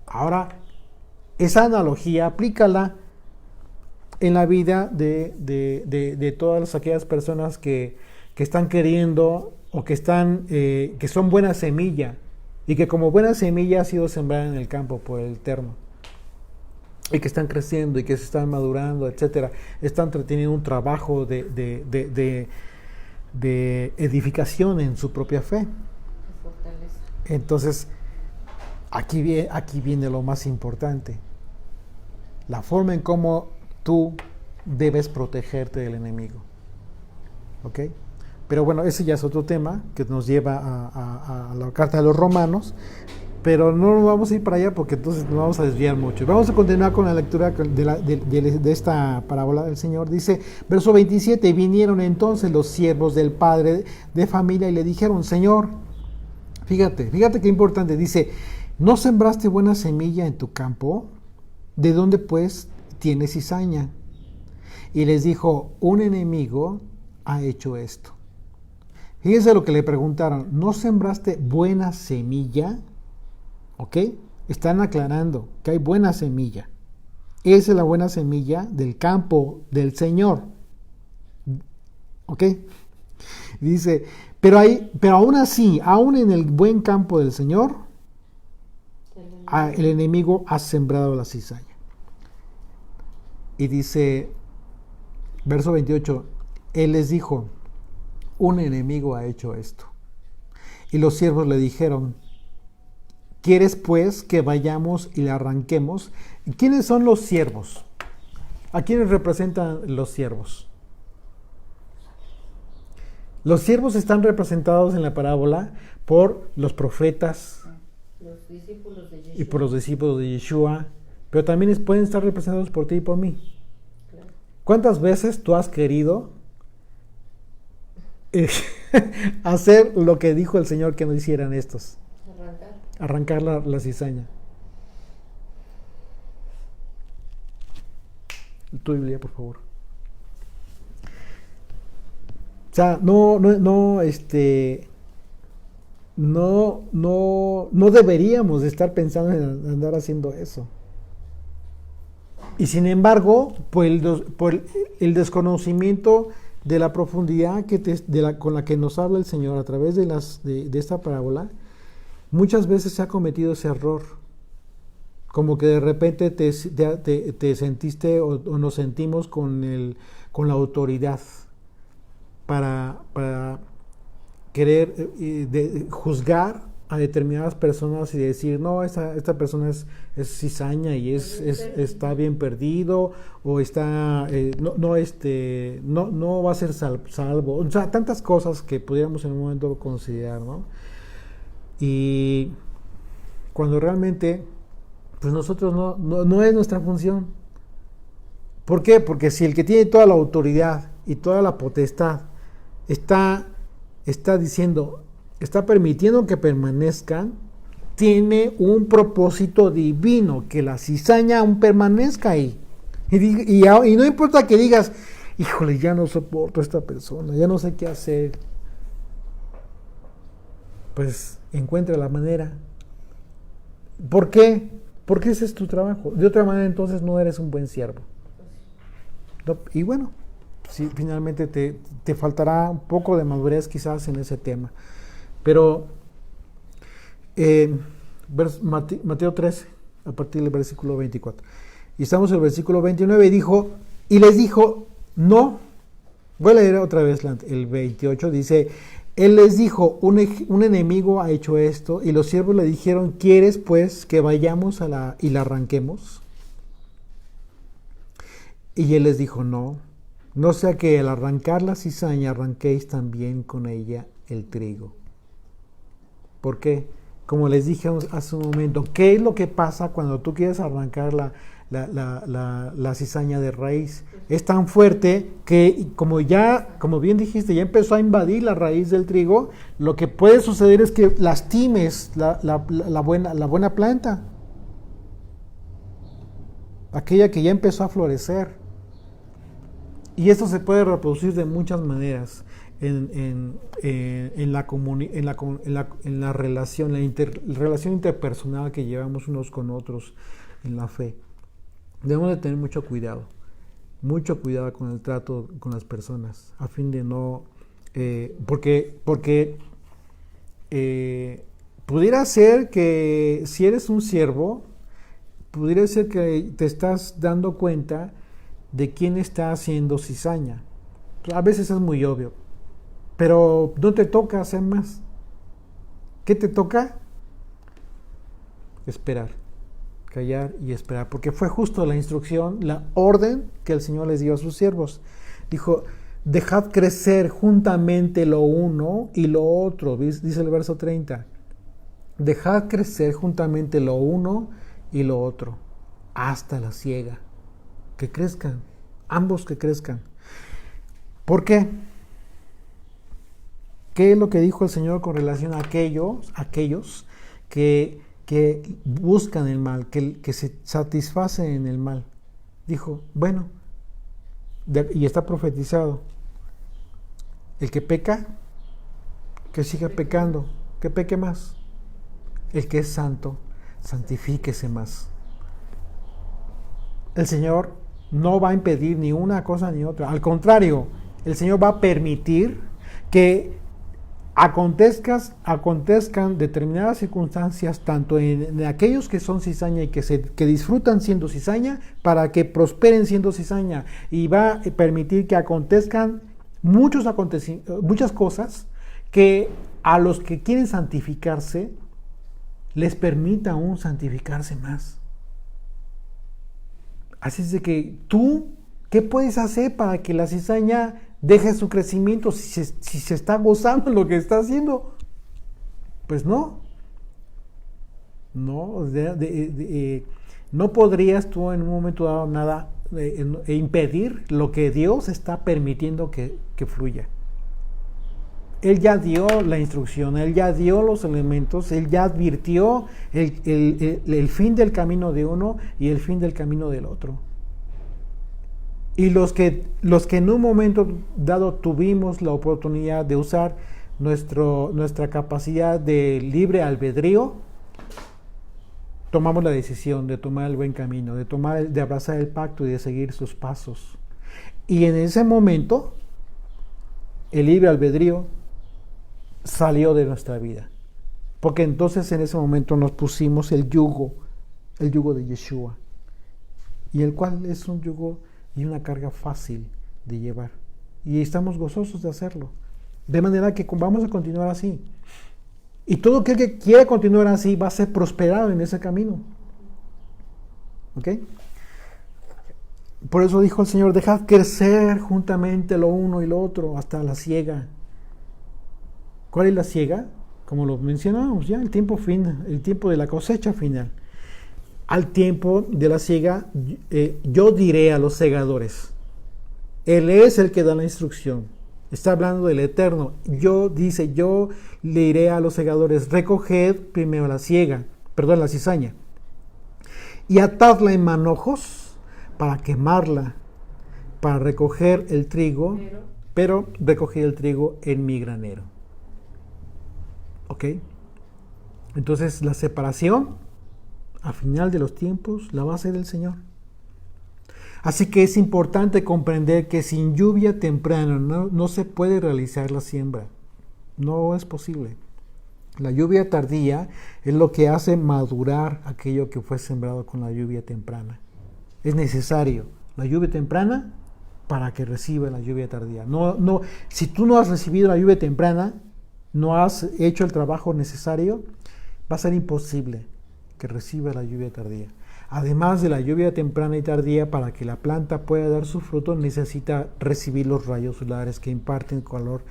Ahora, esa analogía aplícala en la vida de todas aquellas personas que están queriendo o que son buena semilla y que como buena semilla ha sido sembrada en el campo por el Eterno y que están creciendo y que se están madurando, etcétera. Están teniendo un trabajo de edificación en su propia fe. Entonces, aquí viene lo más importante. La forma en cómo tú debes protegerte del enemigo. ¿Ok? Pero bueno, ese ya es otro tema que nos lleva a la carta de los Romanos, pero no vamos a ir para allá porque entonces nos vamos a desviar mucho. Vamos a continuar con la lectura de esta parábola del Señor. Dice, verso 27, vinieron entonces los siervos del padre de familia y le dijeron, Señor, fíjate qué importante, dice, ¿no sembraste buena semilla en tu campo? ¿De dónde pues tienes cizaña? Y les dijo, un enemigo ha hecho esto. Fíjense lo que le preguntaron, ¿no sembraste buena semilla? ¿Ok? Están aclarando que hay buena semilla. Esa es la buena semilla del campo del Señor. ¿Ok? Dice, pero aún así, aún en el buen campo del Señor, el enemigo ha sembrado la cizaña. Y dice, verso 28, Él les dijo, un enemigo ha hecho esto. Y los siervos le dijeron, ¿quieres pues que vayamos y le arranquemos? ¿Quiénes son los siervos? ¿A quiénes representan los siervos? Los siervos están representados en la parábola por los profetas los discípulos de Yeshua. Y por los discípulos de Yeshua, pero también pueden estar representados por ti y por mí. Claro. ¿Cuántas veces tú has querido hacer lo que dijo el Señor que no hicieran estos? Arrancar la cizaña. Tu Biblia, por favor. O sea, no deberíamos de estar pensando en andar haciendo eso. Y sin embargo, por el desconocimiento de la profundidad con la que nos habla el Señor a través de esta parábola, muchas veces se ha cometido ese error. como que de repente te sentiste o nos sentimos con la autoridad para querer juzgar a determinadas personas y decir, no, esta persona es cizaña y está bien perdido, o está no va a ser salvo. O sea, tantas cosas que pudiéramos en un momento considerar, ¿no? Y cuando realmente, pues nosotros no es nuestra función. ¿Por qué? Porque si el que tiene toda la autoridad y toda la potestad está diciendo, está permitiendo que permanezcan, tiene un propósito divino, que la cizaña aún permanezca ahí. Y no importa que digas, híjole, ya no soporto a esta persona, ya no sé qué hacer. Pues encuentra la manera. ¿Por qué? Porque ese es tu trabajo. De otra manera, entonces no eres un buen siervo. Y bueno, sí, finalmente te faltará un poco de madurez quizás en ese tema. Pero Mateo 13, a partir del versículo 24. Y estamos en el versículo 29, y les dijo, no. Voy a leer otra vez el 28, dice, él les dijo, un enemigo ha hecho esto, y los siervos le dijeron, ¿quieres pues que vayamos y la arranquemos? Y él les dijo, no sea que al arrancar la cizaña arranquéis también con ella el trigo. ¿Por qué? Como les dije hace un momento, ¿qué es lo que pasa cuando tú quieres arrancar la cizaña de raíz? Es tan fuerte que, como bien dijiste, ya empezó a invadir la raíz del trigo. Lo que puede suceder es que lastimes la buena planta, aquella que ya empezó a florecer. Y esto se puede reproducir de muchas maneras en la relación interpersonal que llevamos unos con otros en la fe. Debemos de tener mucho cuidado con el trato con las personas, a fin de no, porque pudiera ser que si eres un siervo, pudiera ser que te estás dando cuenta de quién está haciendo cizaña. A veces es muy obvio, pero no te toca hacer más. ¿Qué te toca? Esperar, callar y esperar, porque fue justo la instrucción, la orden que el Señor les dio a sus siervos. Dijo, dejad crecer juntamente lo uno y lo otro, dice el verso 30. Dejad crecer juntamente lo uno y lo otro, hasta la siega. Que crezcan, ambos que crezcan. ¿Por qué? ¿Qué es lo que dijo el Señor con relación a aquellos que buscan el mal, que se satisfacen en el mal? Dijo, bueno, y está profetizado, el que peca, que siga pecando, que peque más. El que es santo, santifíquese más. El Señor no va a impedir ni una cosa ni otra. Al contrario, el Señor va a permitir que acontezcan determinadas circunstancias, tanto en aquellos que son cizaña y que disfrutan siendo cizaña, para que prosperen siendo cizaña. Y va a permitir que acontezcan muchas cosas que a los que quieren santificarse les permita aún santificarse más. Así es de que tú, ¿qué puedes hacer para que la cizaña deje su crecimiento si se está gozando en lo que está haciendo? Pues no. No podrías tú en un momento dado nada impedir lo que Dios está permitiendo que fluya. Él ya dio la instrucción, Él ya dio los elementos, Él ya advirtió el fin del camino de uno y el fin del camino del otro. Y los que en un momento dado tuvimos la oportunidad de usar nuestra capacidad de libre albedrío, tomamos la decisión de tomar el buen camino, de abrazar el pacto y de seguir sus pasos. Y en ese momento, el libre albedrío salió de nuestra vida, porque entonces en ese momento nos pusimos el yugo el yugo de Yeshua, y el cual es un yugo y una carga fácil de llevar. Y estamos gozosos de hacerlo. De manera que vamos a continuar así. Y todo aquel que quiera continuar así va a ser prosperado en ese camino. ¿Ok? Por eso dijo el Señor, dejad crecer juntamente lo uno y lo otro hasta la siega. ¿Cuál es la siega? Como lo mencionamos ya, el tiempo final, el tiempo de la cosecha final. Al tiempo de la siega, yo diré a los segadores. Él es el que da la instrucción. Está hablando del Eterno. Yo le diré a los segadores, recoged primero la cizaña, y atadla en manojos para quemarla, para recoger el trigo, pero recoged el trigo en mi granero. ¿Ok? Entonces la separación, a final de los tiempos, la va a hacer el Señor. Así que es importante comprender que sin lluvia temprana no se puede realizar la siembra. No es posible. La lluvia tardía es lo que hace madurar aquello que fue sembrado con la lluvia temprana. Es necesario la lluvia temprana para que reciba la lluvia tardía. Si tú no has recibido la lluvia temprana, no has hecho el trabajo necesario, va a ser imposible que reciba la lluvia tardía. Además de la lluvia temprana y tardía, para que la planta pueda dar su fruto, necesita recibir los rayos solares que imparten calor.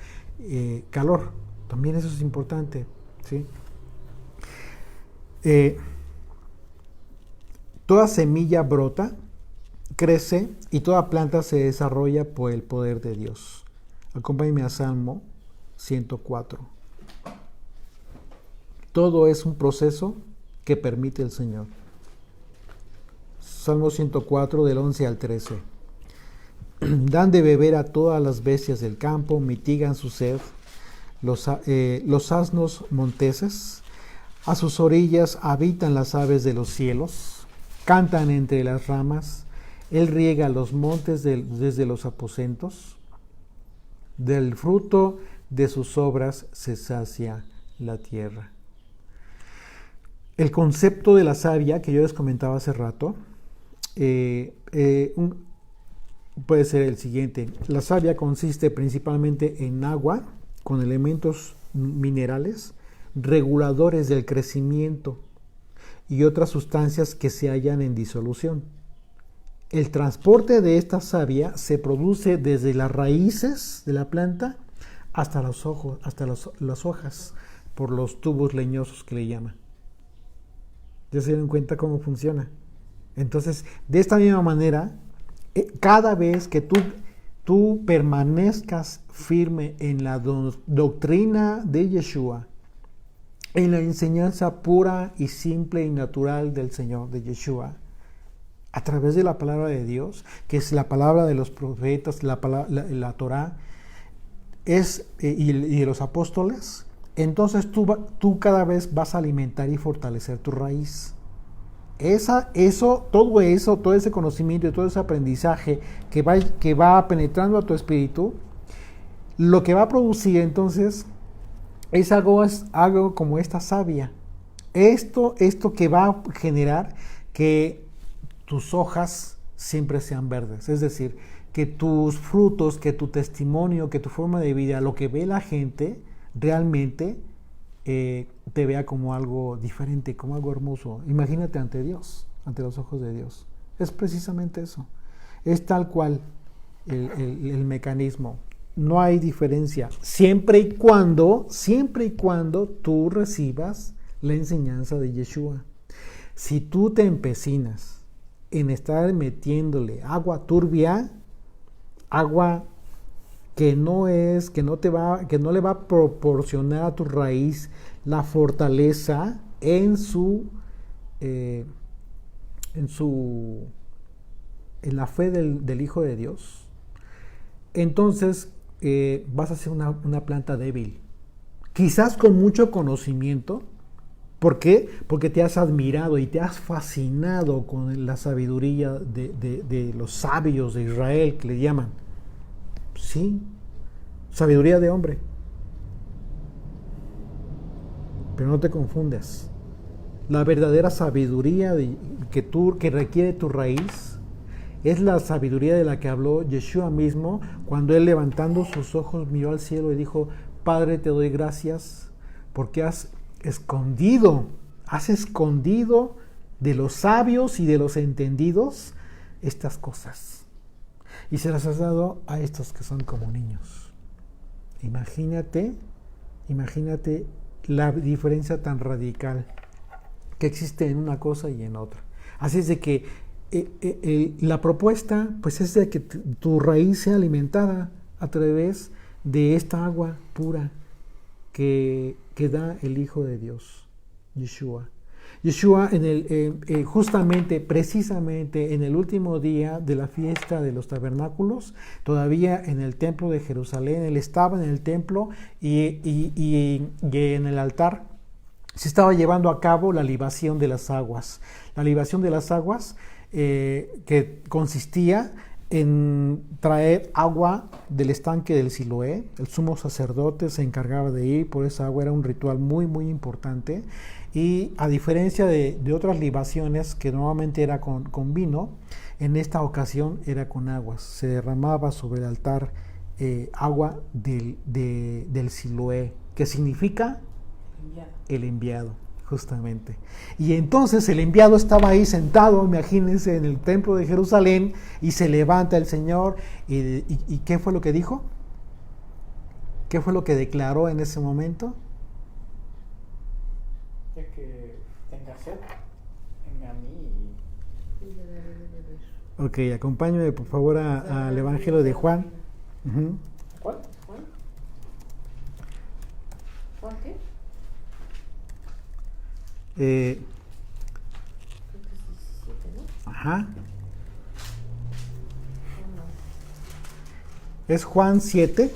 También eso es importante, ¿sí? Toda semilla brota, crece y toda planta se desarrolla por el poder de Dios. Acompáñenme a Salmo 104. Todo es un proceso que permite el Señor. Salmo 104, del 11 al 13. Dan de beber a todas las bestias del campo, mitigan su sed, los asnos monteses, a sus orillas habitan las aves de los cielos, cantan entre las ramas, él riega los montes desde los aposentos, del fruto de sus obras se sacia la tierra. El concepto de la savia que yo les comentaba hace rato, puede ser el siguiente. La savia consiste principalmente en agua con elementos minerales, reguladores del crecimiento y otras sustancias que se hallan en disolución. El transporte de esta savia se produce desde las raíces de la planta hasta las hojas, por los tubos leñosos que le llaman. ¿Ya se dieron cuenta cómo funciona? Entonces, de esta misma manera, cada vez que tú permanezcas firme en la doctrina de Yeshua, en la enseñanza pura y simple y natural del Señor, de Yeshua, a través de la palabra de Dios, que es la palabra de los profetas, la Torah, y de los apóstoles, entonces tú cada vez vas a alimentar y fortalecer tu raíz. Todo ese conocimiento y todo ese aprendizaje que va penetrando a tu espíritu, lo que va a producir entonces es algo como esta savia. Esto que va a generar que tus hojas siempre sean verdes, es decir, que tus frutos, que tu testimonio, que tu forma de vida, lo que ve la gente realmente te vea como algo diferente, como algo hermoso. Imagínate ante Dios, ante los ojos de Dios. Es precisamente eso. Es tal cual el mecanismo. No hay diferencia. Siempre y cuando tú recibas la enseñanza de Yeshua. Si tú te empecinas en estar metiéndole agua turbia, agua que no le va a proporcionar a tu raíz la fortaleza en la fe del Hijo de Dios, entonces vas a ser una planta débil, quizás con mucho conocimiento. ¿Por qué? Porque te has admirado y te has fascinado con la sabiduría de los sabios de Israel, que le llaman. Sí, sabiduría de hombre. Pero no te confundas. La verdadera sabiduría que requiere tu raíz es la sabiduría de la que habló Yeshua mismo cuando él, levantando sus ojos, miró al cielo y dijo: Padre, te doy gracias porque has escondido de los sabios y de los entendidos estas cosas, y se las has dado a estos que son como niños. Imagínate la diferencia tan radical que existe en una cosa y en otra. Así es de que la propuesta pues es de que tu raíz sea alimentada a través de esta agua pura que da el Hijo de Dios, Yeshua. Yeshua, precisamente en el último día de la fiesta de los tabernáculos, todavía en el templo de Jerusalén, él estaba en el templo y en el altar se estaba llevando a cabo la libación de las aguas. La libación de las aguas que consistía en traer agua del estanque del Siloé. El sumo sacerdote se encargaba de ir por esa agua, era un ritual muy muy importante, y a diferencia de otras libaciones que normalmente era con vino, en esta ocasión era con aguas. Se derramaba sobre el altar agua del Siloé, que significa el enviado, justamente. Y entonces el enviado estaba ahí sentado, imagínense, en el templo de Jerusalén, y se levanta el Señor y ¿qué fue lo que dijo? ¿Qué fue lo que declaró en ese momento? Ya que tenga sed, venga a mí y... Ok, acompáñame por favor al Evangelio de Juan. Uh-huh. ¿Cuál? ¿Juan qué? Eh, Creo que es 17, ¿no? ajá. No. Es Juan 7.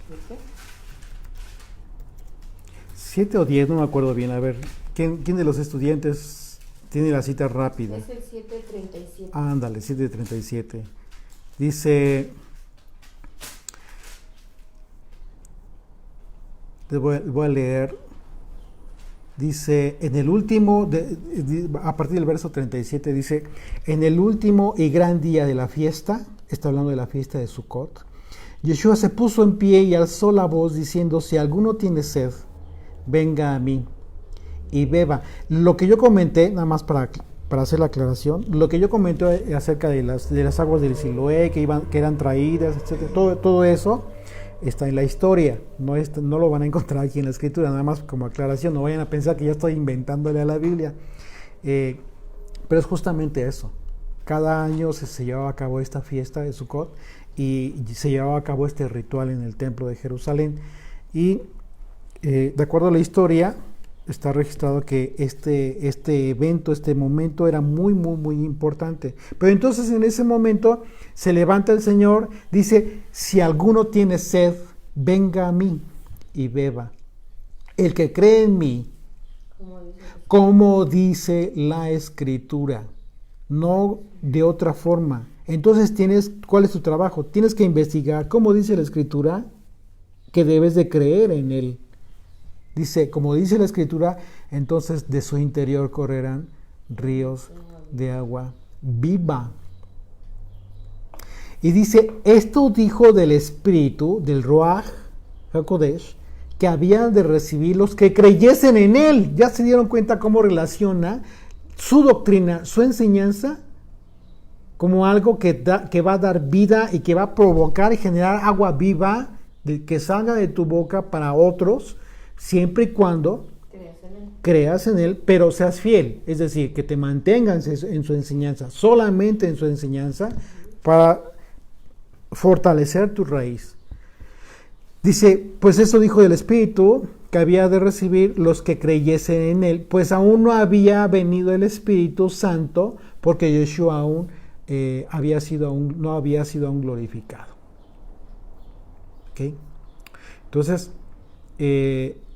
¿Viste? 7 o 10, no me acuerdo bien. A ver, ¿quién de los estudiantes tiene la cita rápida? Es el 7:37. Ándale, 7:37. Dice, voy a leer. Dice, en el último, a partir del verso 37, dice: en el último y gran día de la fiesta, está hablando de la fiesta de Sukkot, Yeshua se puso en pie y alzó la voz diciendo: si alguno tiene sed, venga a mí y beba. Lo que yo comenté, nada más para hacer la aclaración, lo que yo comenté acerca de las aguas del Siloé que eran traídas, etcétera, todo eso está en la historia, no lo van a encontrar aquí en la escritura, nada más como aclaración, no vayan a pensar que ya estoy inventándole a la Biblia, pero es justamente eso. Cada año se llevaba a cabo esta fiesta de Sukkot y se llevaba a cabo este ritual en el templo de Jerusalén, y de acuerdo a la historia está registrado que este evento, este momento era muy muy muy importante. Pero entonces en ese momento se levanta el Señor, dice: si alguno tiene sed, venga a mí y beba. El que cree en mí, como dice la Escritura, no de otra forma. Entonces ¿cuál es tu trabajo? Tienes que investigar cómo dice la Escritura, que debes de creer en Él. Dice, como dice la Escritura, entonces de su interior correrán ríos de agua viva. Y dice, esto dijo del Espíritu, del Ruach HaKodesh, que habían de recibir los que creyesen en Él. Ya se dieron cuenta cómo relaciona su doctrina, su enseñanza, como algo que va a dar vida y que va a provocar y generar agua viva que salga de tu boca para otros, siempre y cuando creas en Él, pero seas fiel, es decir, que te mantengas en su enseñanza, solamente en su enseñanza, para fortalecer tu raíz. Dice, pues eso dijo del Espíritu, que había de recibir los que creyesen en Él, pues aún no había venido el Espíritu Santo, porque Yeshua aún no había sido aún glorificado. ¿Okay? Entonces,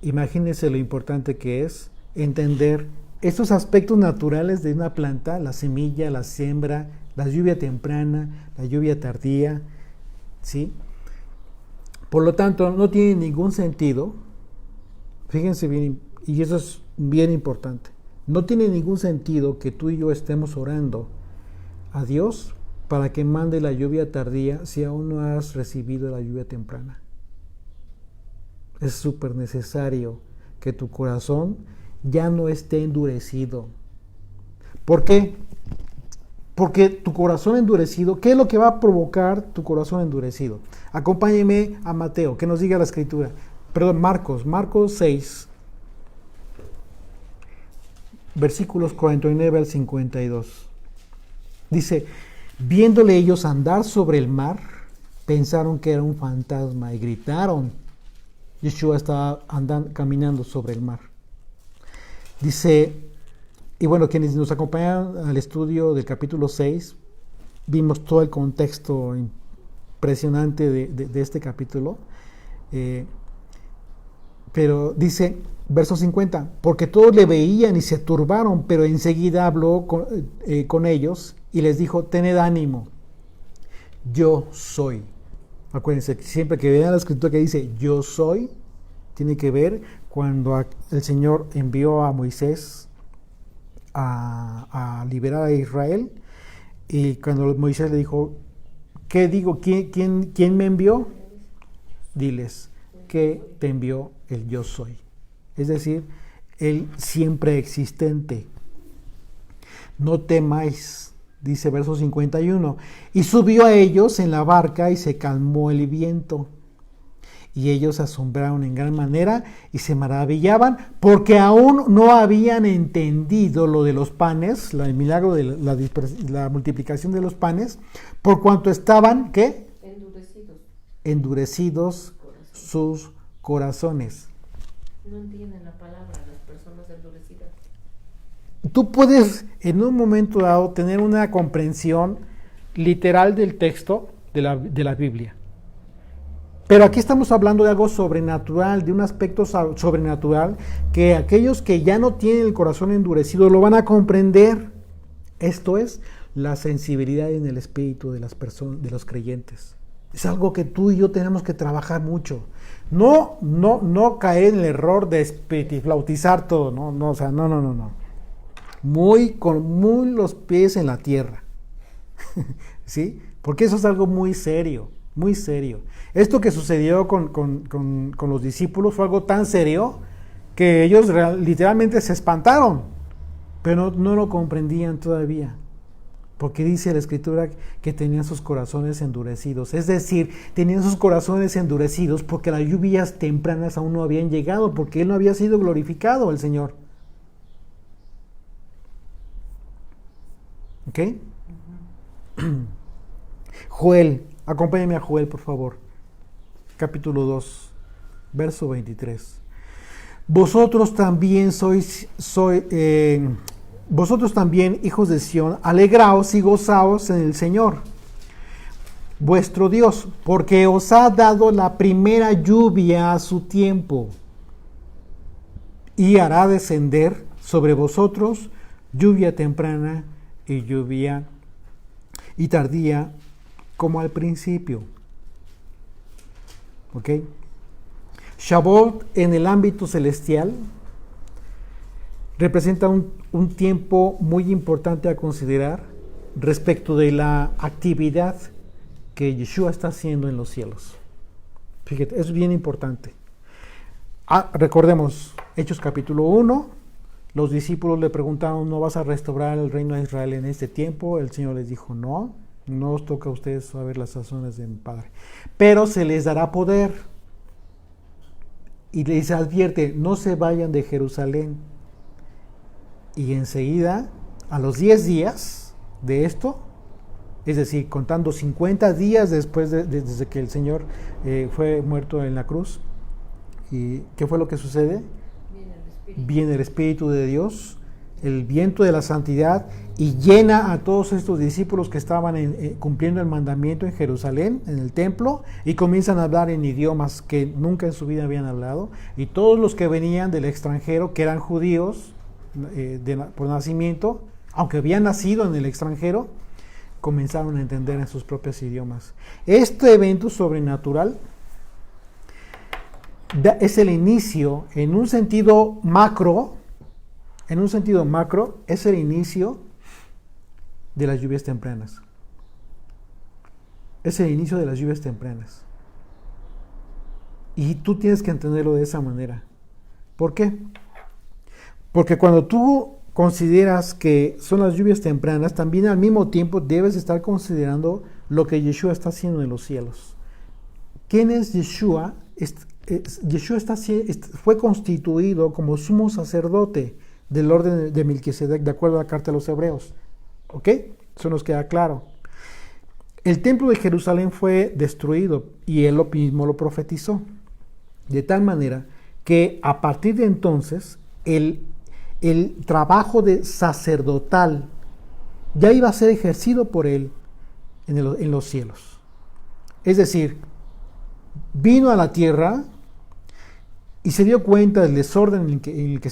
imagínense lo importante que es entender estos aspectos naturales de una planta: la semilla, la siembra, la lluvia temprana, la lluvia tardía, ¿sí? Por lo tanto, no tiene ningún sentido, fíjense bien, y eso es bien importante. No tiene ningún sentido que tú y yo estemos orando a Dios para que mande la lluvia tardía si aún no has recibido la lluvia temprana. Es súper necesario que tu corazón ya no esté endurecido. ¿Por qué? Porque tu corazón endurecido, ¿qué es lo que va a provocar tu corazón endurecido? Acompáñeme a Mateo, que nos diga la escritura. Perdón, Marcos 6, versículos 49 al 52. Dice, viéndole ellos andar sobre el mar, pensaron que era un fantasma y gritaron. Yeshua estaba caminando sobre el mar. Dice, y bueno, quienes nos acompañan al estudio del capítulo 6, vimos todo el contexto impresionante de este capítulo. Pero dice, verso 50, porque todos le veían y se turbaron, pero enseguida habló con ellos y les dijo, tened ánimo, yo soy. Acuérdense, siempre que vean la escritura que dice yo soy, tiene que ver cuando el Señor envió a Moisés a liberar a Israel, y cuando Moisés le dijo, ¿qué digo? ¿Quién me envió? Diles que te envió el yo soy. Es decir, el siempre existente. No temáis, dice verso 51. Y subió a ellos en la barca y se calmó el viento. Y ellos se asombraron en gran manera y se maravillaban porque aún no habían entendido lo de los panes, el milagro de la multiplicación de los panes, por cuanto estaban, ¿qué? Endurecidos sus corazones. No entienden la palabra las personas endurecidas. Tú puedes en un momento dado tener una comprensión literal del texto de la Biblia. Pero aquí estamos hablando de algo sobrenatural, de un aspecto sobrenatural que aquellos que ya no tienen el corazón endurecido lo van a comprender. Esto es la sensibilidad en el espíritu de las personas, de los creyentes. Es algo que tú y yo tenemos que trabajar mucho. No caer en el error de espiritiflautizar todo, no. Con los pies en la tierra. ¿Sí? Porque eso es algo muy serio, muy serio. Esto que sucedió con los discípulos fue algo tan serio que ellos literalmente se espantaron, pero no lo comprendían todavía. Porque dice la Escritura que tenían sus corazones endurecidos. Es decir, tenían sus corazones endurecidos porque las lluvias tempranas aún no habían llegado, porque Él no había sido glorificado, el Señor. ¿Ok? Joel, acompáñame a Joel, por favor. Capítulo 2, verso 23. Vosotros también vosotros también, hijos de Sión, alegraos y gozaos en el Señor, vuestro Dios, porque os ha dado la primera lluvia a su tiempo, y hará descender sobre vosotros lluvia temprana y lluvia y tardía, como al principio. ¿Ok? Shavuot en el ámbito celestial representa un tiempo muy importante a considerar respecto de la actividad que Yeshua está haciendo en los cielos. Fíjate, es bien importante. Recordemos, Hechos capítulo 1, los discípulos le preguntaron, ¿no vas a restaurar el reino de Israel en este tiempo? El Señor les dijo, no os toca a ustedes saber las razones de mi Padre, pero se les dará poder. Y les advierte, no se vayan de Jerusalén. Y enseguida, a los 10 días de esto, es decir, contando 50 días después desde que el Señor fue muerto en la cruz, ¿y qué fue lo que sucede? Viene el Espíritu de Dios, el viento de la santidad, y llena a todos estos discípulos que estaban cumpliendo el mandamiento en Jerusalén, en el templo, y comienzan a hablar en idiomas que nunca en su vida habían hablado, y todos los que venían del extranjero, que eran judíos por nacimiento, aunque habían nacido en el extranjero, comenzaron a entender en sus propios idiomas. Este evento sobrenatural es el inicio, en un sentido macro, es el inicio de las lluvias tempranas. Es el inicio de las lluvias tempranas. Y tú tienes que entenderlo de esa manera. ¿Por qué? Porque cuando tú consideras que son las lluvias tempranas, también al mismo tiempo debes estar considerando lo que Yeshua está haciendo en los cielos. ¿Quién es Yeshua? Yeshua fue constituido como sumo sacerdote del orden de Melquisedec, de acuerdo a la carta de los Hebreos. ¿Ok? Eso nos queda claro. El templo de Jerusalén fue destruido y él mismo lo profetizó. De tal manera que a partir de entonces el trabajo de sacerdotal ya iba a ser ejercido por él en los cielos. Es decir, vino a la tierra y se dio cuenta del desorden en el que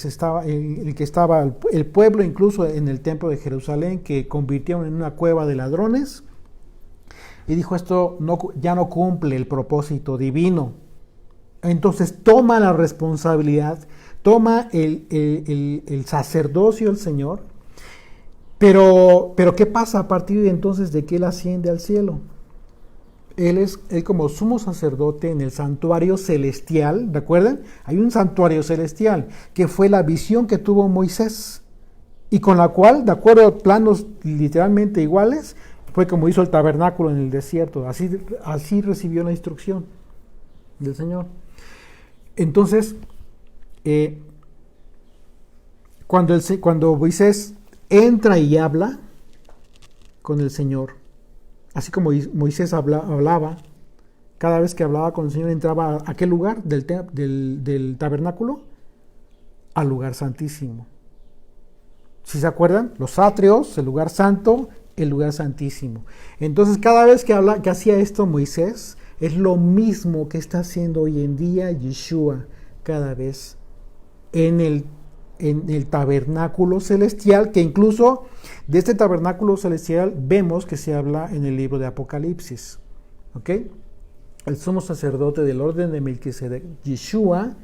estaba el pueblo, incluso en el templo de Jerusalén, que convirtieron en una cueva de ladrones, y dijo: esto ya no cumple el propósito divino. Entonces toma la responsabilidad, toma el sacerdocio del Señor, pero ¿qué pasa a partir de entonces de que él asciende al cielo? Él como sumo sacerdote en el santuario celestial, ¿recuerdan? Hay un santuario celestial que fue la visión que tuvo Moisés y con la cual, de acuerdo a planos literalmente iguales, fue como hizo el tabernáculo en el desierto. Así recibió la instrucción del Señor. Entonces, cuando Moisés entra y habla con el Señor, así como Moisés hablaba, cada vez que hablaba con el Señor entraba a qué lugar del tabernáculo, al lugar santísimo. Si se acuerdan, los atrios, el lugar santo, el lugar santísimo. Entonces, cada vez que hacía esto Moisés, es lo mismo que está haciendo hoy en día Yeshua, cada vez en el tabernáculo celestial, que incluso de este tabernáculo celestial vemos que se habla en el libro de Apocalipsis. ¿Ok? El sumo sacerdote del orden de Melquisedec, Yeshua,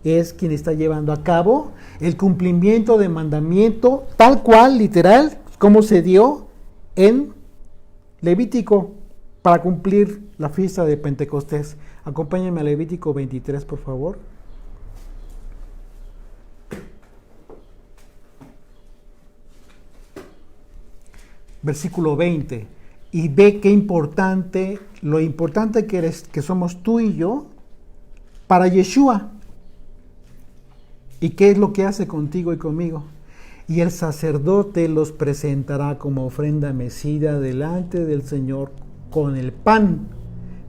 es quien está llevando a cabo el cumplimiento de mandamiento, tal cual, literal, como se dio en Levítico, para cumplir la fiesta de Pentecostés. Acompáñenme a Levítico 23, por favor. Versículo 20. Y ve qué importante, lo importante que somos tú y yo para Yeshua. ¿Y qué es lo que hace contigo y conmigo? Y el sacerdote los presentará como ofrenda mecida delante del Señor con el pan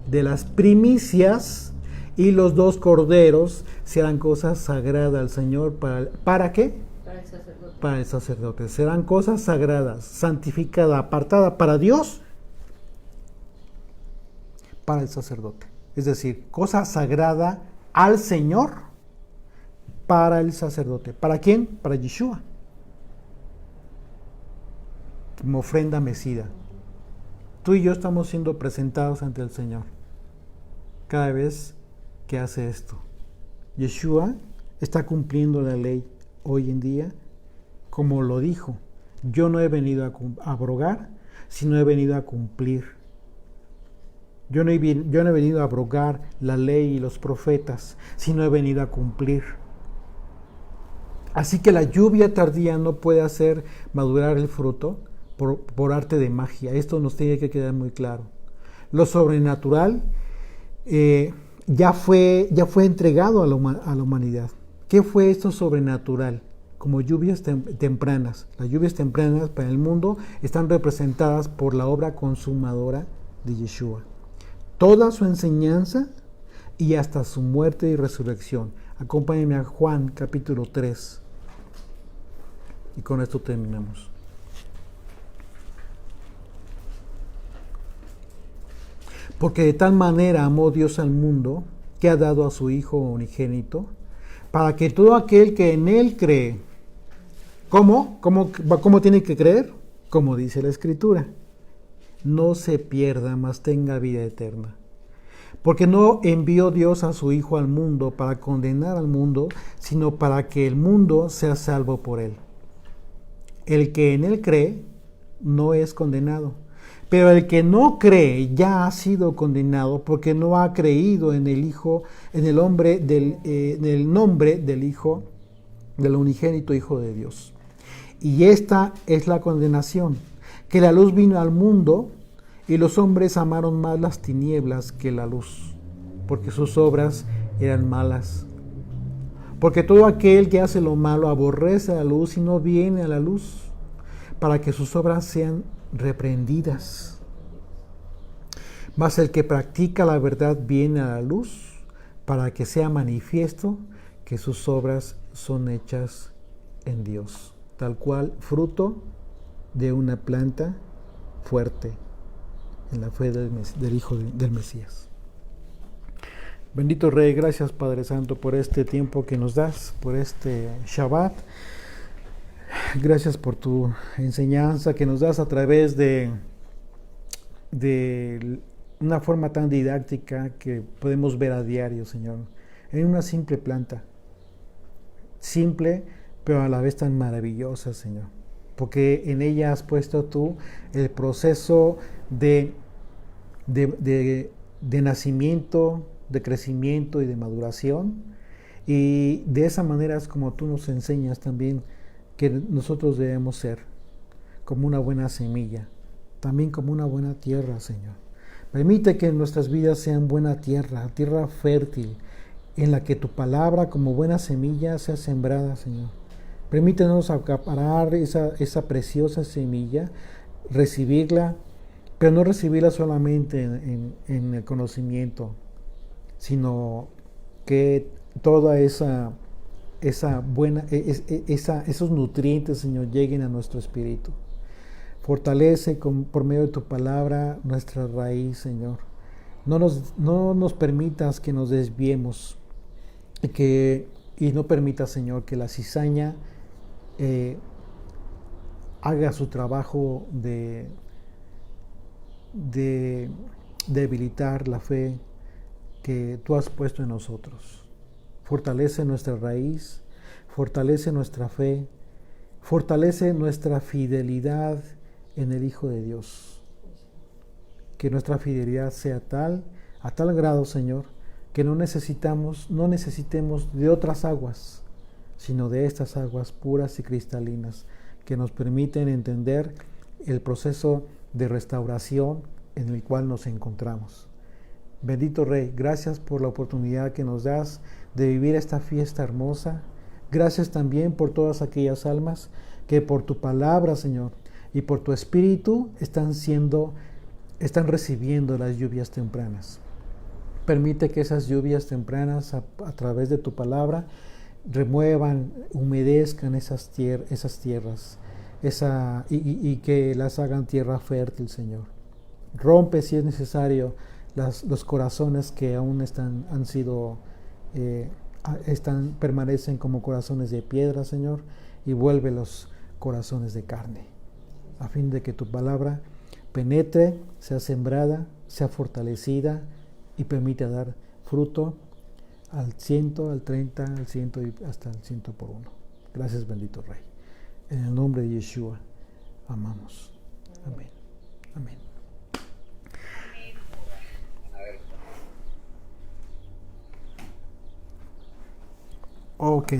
de las primicias, y los 2 corderos serán cosas sagradas al Señor. ¿Para qué? Para el sacerdote. Para el sacerdote. Serán cosas sagradas, santificadas, apartadas para Dios, para el sacerdote. Es decir, cosa sagrada al Señor, para el sacerdote. ¿Para quién? Para Yeshua. Como ofrenda mecida. Tú y yo estamos siendo presentados ante el Señor cada vez que hace esto. Yeshua está cumpliendo la ley hoy en día, como lo dijo: yo no he venido a abrogar, sino he venido a cumplir. Yo no he venido a abrogar la ley y los profetas, sino he venido a cumplir. Así que la lluvia tardía no puede hacer madurar el fruto por arte de magia. Esto nos tiene que quedar muy claro. Lo sobrenatural ya fue entregado a la humanidad. ¿Qué fue esto sobrenatural? Como lluvias tempranas. Las lluvias tempranas para el mundo están representadas por la obra consumadora de Yeshua. Toda su enseñanza y hasta su muerte y resurrección. Acompáñenme a Juan capítulo 3. Y con esto terminamos. Porque de tal manera amó Dios al mundo, que ha dado a su Hijo unigénito, para que todo aquel que en Él cree. ¿Cómo tiene que creer? Como dice la Escritura: no se pierda, mas tenga vida eterna. Porque no envió Dios a su Hijo al mundo para condenar al mundo, sino para que el mundo sea salvo por él. El que en él cree no es condenado, pero el que no cree ya ha sido condenado porque no ha creído en el Hijo, en el nombre del Hijo, del unigénito Hijo de Dios. Y esta es la condenación, que la luz vino al mundo y los hombres amaron más las tinieblas que la luz, porque sus obras eran malas. Porque todo aquel que hace lo malo aborrece la luz y no viene a la luz, para que sus obras sean reprendidas. Mas el que practica la verdad viene a la luz, para que sea manifiesto que sus obras son hechas en Dios, tal cual fruto de una planta fuerte en la fe del Hijo del Mesías. Bendito Rey, gracias Padre Santo por este tiempo que nos das, por este Shabbat. Gracias por tu enseñanza que nos das a través de una forma tan didáctica que podemos ver a diario, Señor, en una simple planta. Simple, pero a la vez tan maravillosa, Señor. Porque en ella has puesto tú el proceso de nacimiento, de crecimiento y de maduración. Y de esa manera es como tú nos enseñas también que nosotros debemos ser, como una buena semilla, también como una buena tierra, Señor. Permite que nuestras vidas sean buena tierra, tierra fértil, en la que tu palabra como buena semilla sea sembrada, Señor. Permítenos acaparar esa preciosa semilla, recibirla, pero no recibirla solamente en el conocimiento, sino que toda esos nutrientes, Señor, lleguen a nuestro espíritu. Fortalece por medio de tu palabra nuestra raíz, Señor. No nos permitas que nos desviemos y no permitas, Señor, que la cizaña haga su trabajo de debilitar la fe que tú has puesto en nosotros. Fortalece nuestra raíz, fortalece nuestra fe, fortalece nuestra fidelidad en el Hijo de Dios. Que nuestra fidelidad sea a tal grado, Señor, que no necesitemos de otras aguas, sino de estas aguas puras y cristalinas que nos permiten entender el proceso de restauración en el cual nos encontramos. Bendito Rey, gracias por la oportunidad que nos das de vivir esta fiesta hermosa. Gracias también por todas aquellas almas que por tu palabra, Señor, y por tu Espíritu están recibiendo las lluvias tempranas. Permite que esas lluvias tempranas a través de tu palabra remuevan, humedezcan esas tierras y que las hagan tierra fértil, Señor. Rompe, si es necesario, los corazones que aún permanecen como corazones de piedra, Señor, y vuelve los corazones de carne, a fin de que tu palabra penetre, sea sembrada, sea fortalecida y permita dar fruto al 100, al 30, al 100 y hasta el 100 por uno. Gracias, bendito Rey. En el nombre de Yeshua, amamos. Amén. Amén. Ok.